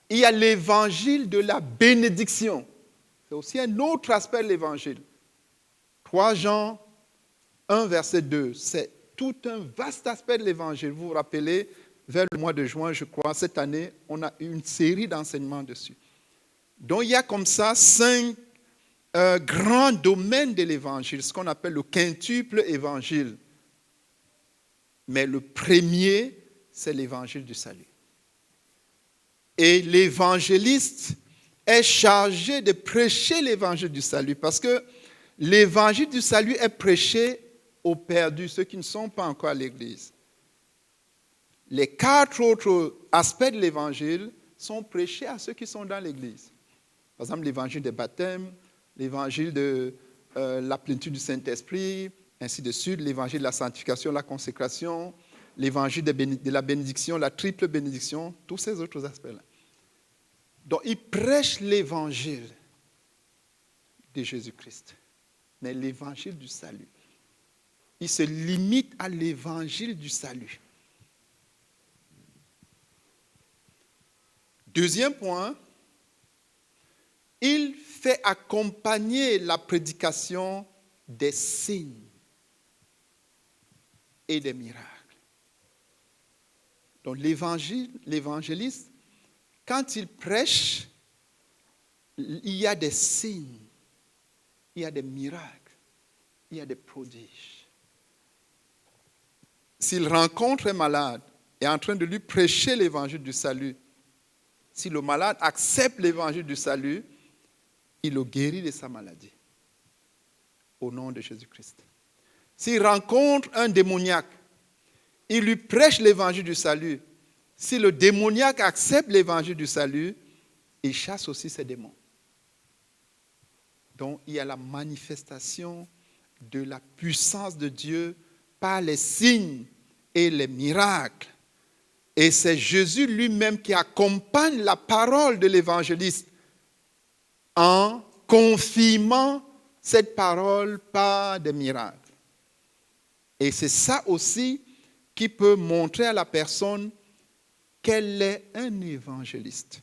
A: Il y a l'évangile de la bénédiction. C'est aussi un autre aspect de l'évangile. 3 Jean 1, verset 2. C'est tout un vaste aspect de l'évangile. Vous vous rappelez, vers le mois de juin, je crois, cette année, on a eu une série d'enseignements dessus. Donc il y a comme ça 5 grands domaines de l'évangile, ce qu'on appelle le quintuple évangile. Mais le premier, c'est l'évangile du salut. Et l'évangéliste est chargé de prêcher l'évangile du salut, parce que l'évangile du salut est prêché aux perdus, ceux qui ne sont pas encore à l'église. Les 4 autres aspects de l'évangile sont prêchés à ceux qui sont dans l'église. Par exemple, l'évangile des baptêmes, l'évangile de la plénitude du Saint-Esprit, ainsi de suite, l'évangile de la sanctification, la consécration, l'évangile de la bénédiction, la triple bénédiction, tous ces autres aspects-là. Donc, il prêche l'évangile de Jésus-Christ, mais l'évangile du salut. Il se limite à l'évangile du salut. Deuxième point, il fait accompagner la prédication des signes et des miracles. Donc l'évangéliste, quand il prêche, il y a des signes, il y a des miracles, il y a des prodiges. S'il rencontre un malade et est en train de lui prêcher l'évangile du salut, si le malade accepte l'évangile du salut, il le guérit de sa maladie. Au nom de Jésus-Christ. S'il rencontre un démoniaque, il lui prêche l'évangile du salut. Si le démoniaque accepte l'évangile du salut, il chasse aussi ses démons. Donc, il y a la manifestation de la puissance de Dieu par les signes et les miracles. Et c'est Jésus lui-même qui accompagne la parole de l'évangéliste en confirmant cette parole par des miracles. Et c'est ça aussi qui peut montrer à la personne qu'elle est un évangéliste,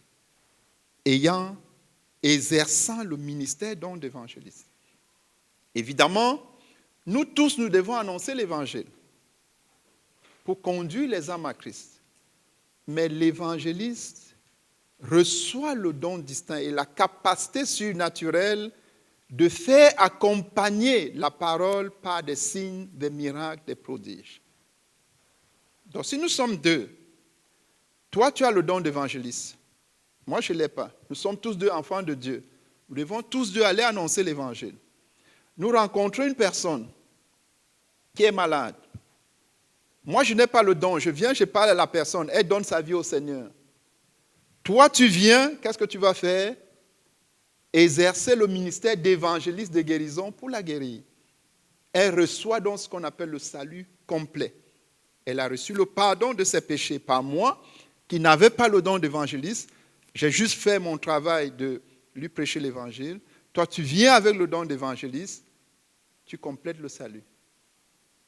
A: exerçant le ministère donc d'évangéliste. Évidemment, nous tous, nous devons annoncer l'évangile pour conduire les âmes à Christ. Mais l'évangéliste reçoit le don distinct et la capacité surnaturelle de faire accompagner la parole par des signes, des miracles, des prodiges. Donc si nous sommes deux, toi tu as le don d'évangéliste, moi je ne l'ai pas. Nous sommes tous deux enfants de Dieu. Nous devons tous deux aller annoncer l'évangile. Nous rencontrons une personne qui est malade. Moi je n'ai pas le don, je viens, je parle à la personne, elle donne sa vie au Seigneur. Toi tu viens, qu'est-ce que tu vas faire? Exercer le ministère d'évangéliste de guérison pour la guérir. Elle reçoit donc ce qu'on appelle le salut complet. Elle a reçu le pardon de ses péchés par moi, qui n'avais pas le don d'évangéliste. J'ai juste fait mon travail de lui prêcher l'évangile. Toi, tu viens avec le don d'évangéliste, tu complètes le salut.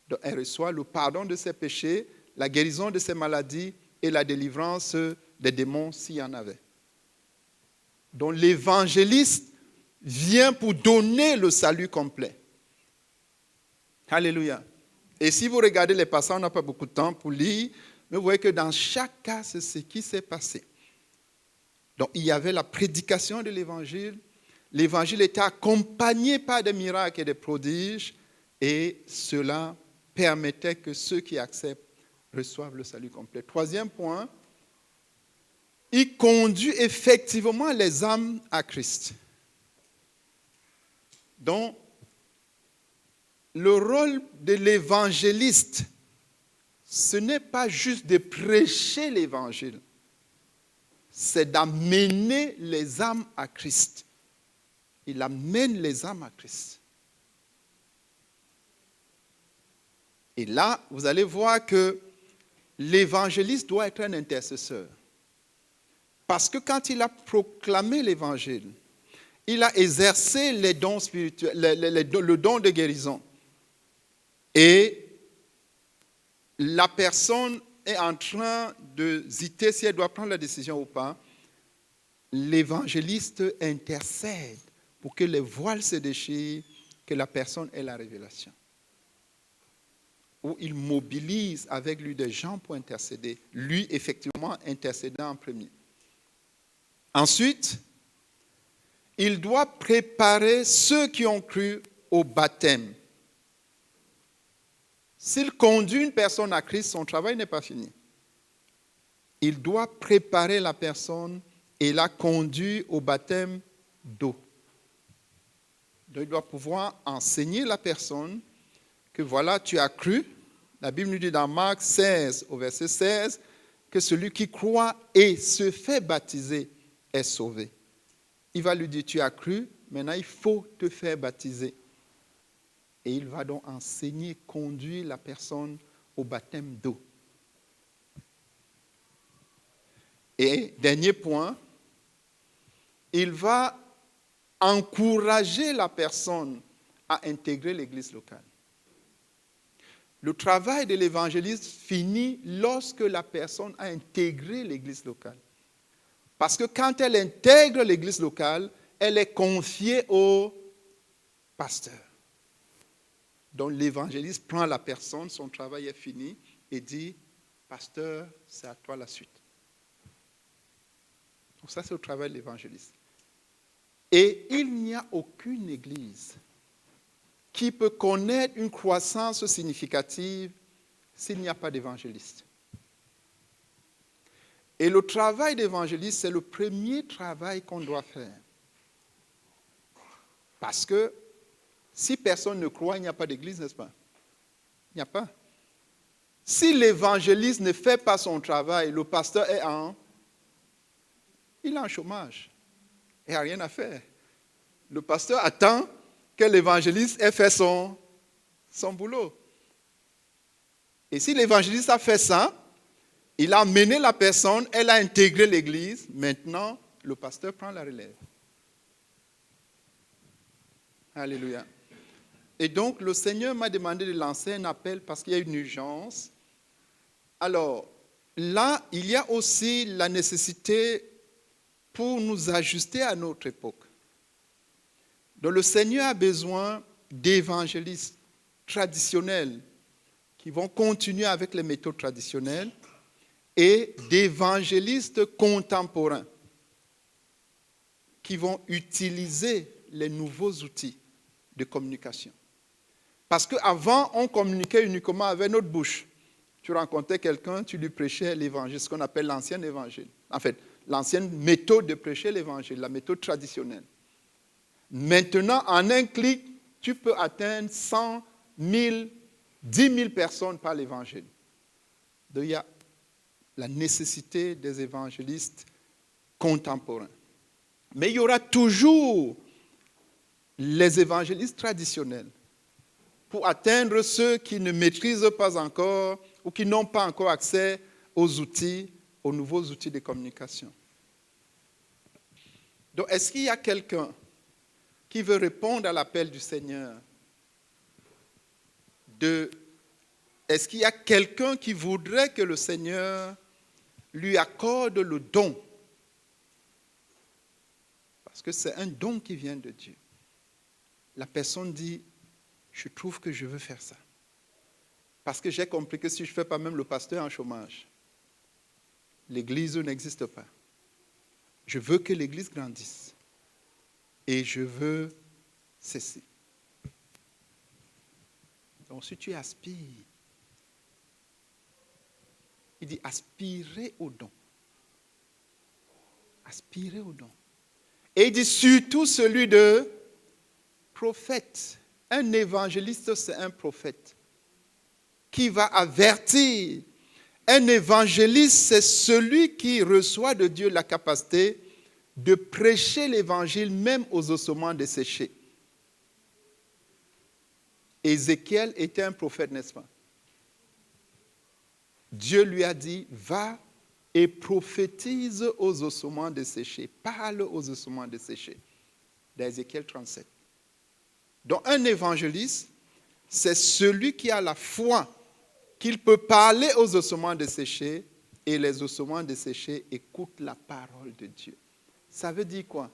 A: Donc, elle reçoit le pardon de ses péchés, la guérison de ses maladies et la délivrance des démons s'il y en avait. Donc l'évangéliste vient pour donner le salut complet. Alléluia. Et si vous regardez les passages, on n'a pas beaucoup de temps pour lire, mais vous voyez que dans chaque cas, c'est ce qui s'est passé. Donc il y avait la prédication de l'évangile. L'évangile était accompagné par des miracles et des prodiges, et cela permettait que ceux qui acceptent reçoivent le salut complet. Troisième point, il conduit effectivement les âmes à Christ. Donc, le rôle de l'évangéliste, ce n'est pas juste de prêcher l'évangile, c'est d'amener les âmes à Christ. Il amène les âmes à Christ. Et là, vous allez voir que l'évangéliste doit être un intercesseur. Parce que quand il a proclamé l'évangile, il a exercé les dons spirituels, le don de guérison. Et la personne est en train d'hésiter si elle doit prendre la décision ou pas. L'évangéliste intercède pour que les voiles se déchirent, que la personne ait la révélation. Ou il mobilise avec lui des gens pour intercéder. Lui, effectivement, intercédant en premier. Ensuite, il doit préparer ceux qui ont cru au baptême. S'il conduit une personne à Christ, son travail n'est pas fini. Il doit préparer la personne et la conduire au baptême d'eau. Donc, il doit pouvoir enseigner la personne que voilà, tu as cru. La Bible nous dit dans Marc 16, au verset 16, que celui qui croit et se fait baptiser est sauvé. Il va lui dire, tu as cru, maintenant il faut te faire baptiser. Et il va donc enseigner, conduire la personne au baptême d'eau. Et dernier point, il va encourager la personne à intégrer l'église locale. Le travail de l'évangéliste finit lorsque la personne a intégré l'église locale. Parce que quand elle intègre l'église locale, elle est confiée au pasteur. Donc l'évangéliste prend la personne, son travail est fini, et dit, pasteur, c'est à toi la suite. Donc ça, c'est le travail de l'évangéliste. Et il n'y a aucune église qui peut connaître une croissance significative s'il n'y a pas d'évangéliste. Et le travail d'évangéliste, c'est le premier travail qu'on doit faire. Parce que si personne ne croit, il n'y a pas d'église, n'est-ce pas? Il n'y a pas. Si l'évangéliste ne fait pas son travail, le pasteur est il est en chômage. Il n'y a rien à faire. Le pasteur attend que l'évangéliste ait fait son boulot. Et si l'évangéliste a fait ça, il a mené la personne, elle a intégré l'église, maintenant, le pasteur prend la relève. Alléluia. Et donc, le Seigneur m'a demandé de lancer un appel parce qu'il y a une urgence. Alors, là, il y a aussi la nécessité pour nous ajuster à notre époque. Donc, le Seigneur a besoin d'évangélistes traditionnels qui vont continuer avec les méthodes traditionnelles et d'évangélistes contemporains qui vont utiliser les nouveaux outils de communication. Parce qu'avant, on communiquait uniquement avec notre bouche. Tu rencontrais quelqu'un, tu lui prêchais l'évangile, ce qu'on appelle l'ancien évangile. En fait, l'ancienne méthode de prêcher l'évangile, la méthode traditionnelle. Maintenant, en un clic, tu peux atteindre 100 000, 10 000 personnes par l'évangile. Donc, il y a la nécessité des évangélistes contemporains. Mais il y aura toujours les évangélistes traditionnels pour atteindre ceux qui ne maîtrisent pas encore ou qui n'ont pas encore accès aux outils, aux nouveaux outils de communication. Donc, est-ce qu'il y a quelqu'un qui veut répondre à l'appel du Seigneur? Est-ce qu'il y a quelqu'un qui voudrait que le Seigneur lui accorde le don? Parce que c'est un don qui vient de Dieu. La personne dit, je trouve que je veux faire ça. Parce que j'ai compris que si je ne fais pas même le pasteur en chômage, l'église n'existe pas. Je veux que l'église grandisse. Et je veux cesser. Donc si tu aspires, il dit aspirer au don. Aspirer au don. Et il dit surtout celui de prophète. Un évangéliste, c'est un prophète qui va avertir. Un évangéliste, c'est celui qui reçoit de Dieu la capacité de prêcher l'évangile même aux ossements desséchés. Ézéchiel était un prophète, n'est-ce pas? Dieu lui a dit, va et prophétise aux ossements desséchés. Parle aux ossements desséchés. D'Ézéchiel 37. Donc un évangéliste, c'est celui qui a la foi qu'il peut parler aux ossements desséchés et les ossements desséchés écoutent la parole de Dieu. Ça veut dire quoi?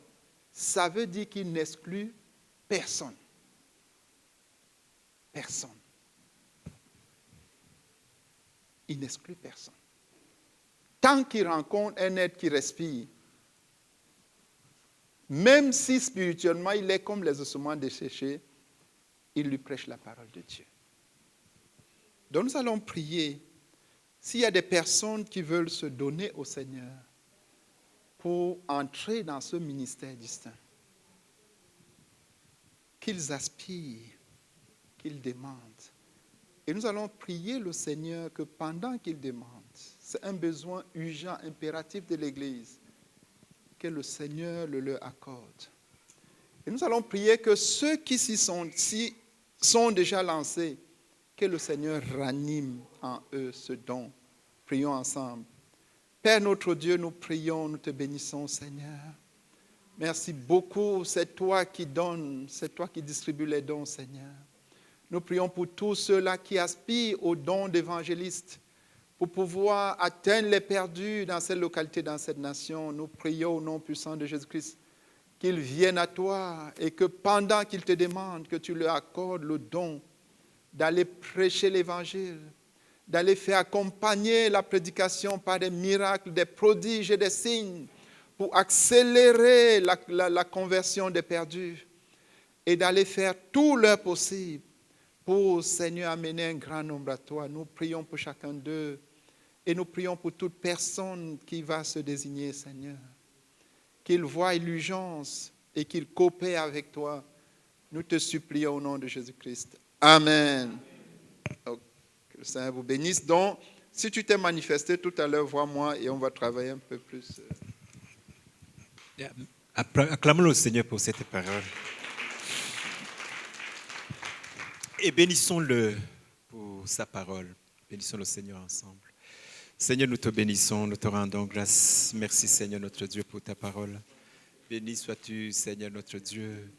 A: Ça veut dire qu'il n'exclut personne. Personne. Il n'exclut personne. Tant qu'il rencontre un être qui respire, même si spirituellement il est comme les ossements desséchés, il lui prêche la parole de Dieu. Donc nous allons prier. S'il y a des personnes qui veulent se donner au Seigneur pour entrer dans ce ministère distinct, qu'ils aspirent, qu'ils demandent. Et nous allons prier le Seigneur que pendant qu'ils demandent, c'est un besoin urgent, impératif de l'Église, que le Seigneur le leur accorde. Et nous allons prier que ceux qui sont déjà lancés, que le Seigneur ranime en eux ce don. Prions ensemble. Père notre Dieu, nous prions, nous te bénissons, Seigneur. Merci beaucoup, c'est toi qui donnes, c'est toi qui distribues les dons, Seigneur. Nous prions pour tous ceux-là qui aspirent au don d'évangéliste, pour pouvoir atteindre les perdus dans cette localité, dans cette nation. Nous prions au nom puissant de Jésus-Christ qu'ils viennent à toi et que pendant qu'ils te demandent, que tu leur accordes le don d'aller prêcher l'évangile, d'aller faire accompagner la prédication par des miracles, des prodiges et des signes pour accélérer la conversion des perdus et d'aller faire tout leur possible pour, Seigneur, amener un grand nombre à toi. Nous prions pour chacun d'eux et nous prions pour toute personne qui va se désigner, Seigneur. Qu'il voie l'urgence et qu'il coopère avec toi. Nous te supplions au nom de Jésus-Christ. Amen. Oh, que le Seigneur vous bénisse. Donc, si tu t'es manifesté tout à l'heure, vois-moi et on va travailler un peu plus.
C: Acclamons le Seigneur pour cette parole. Et bénissons-le pour sa parole. Bénissons le Seigneur ensemble. Seigneur, nous te bénissons, nous te rendons grâce. Merci Seigneur notre Dieu pour ta parole. Béni sois-tu Seigneur notre Dieu.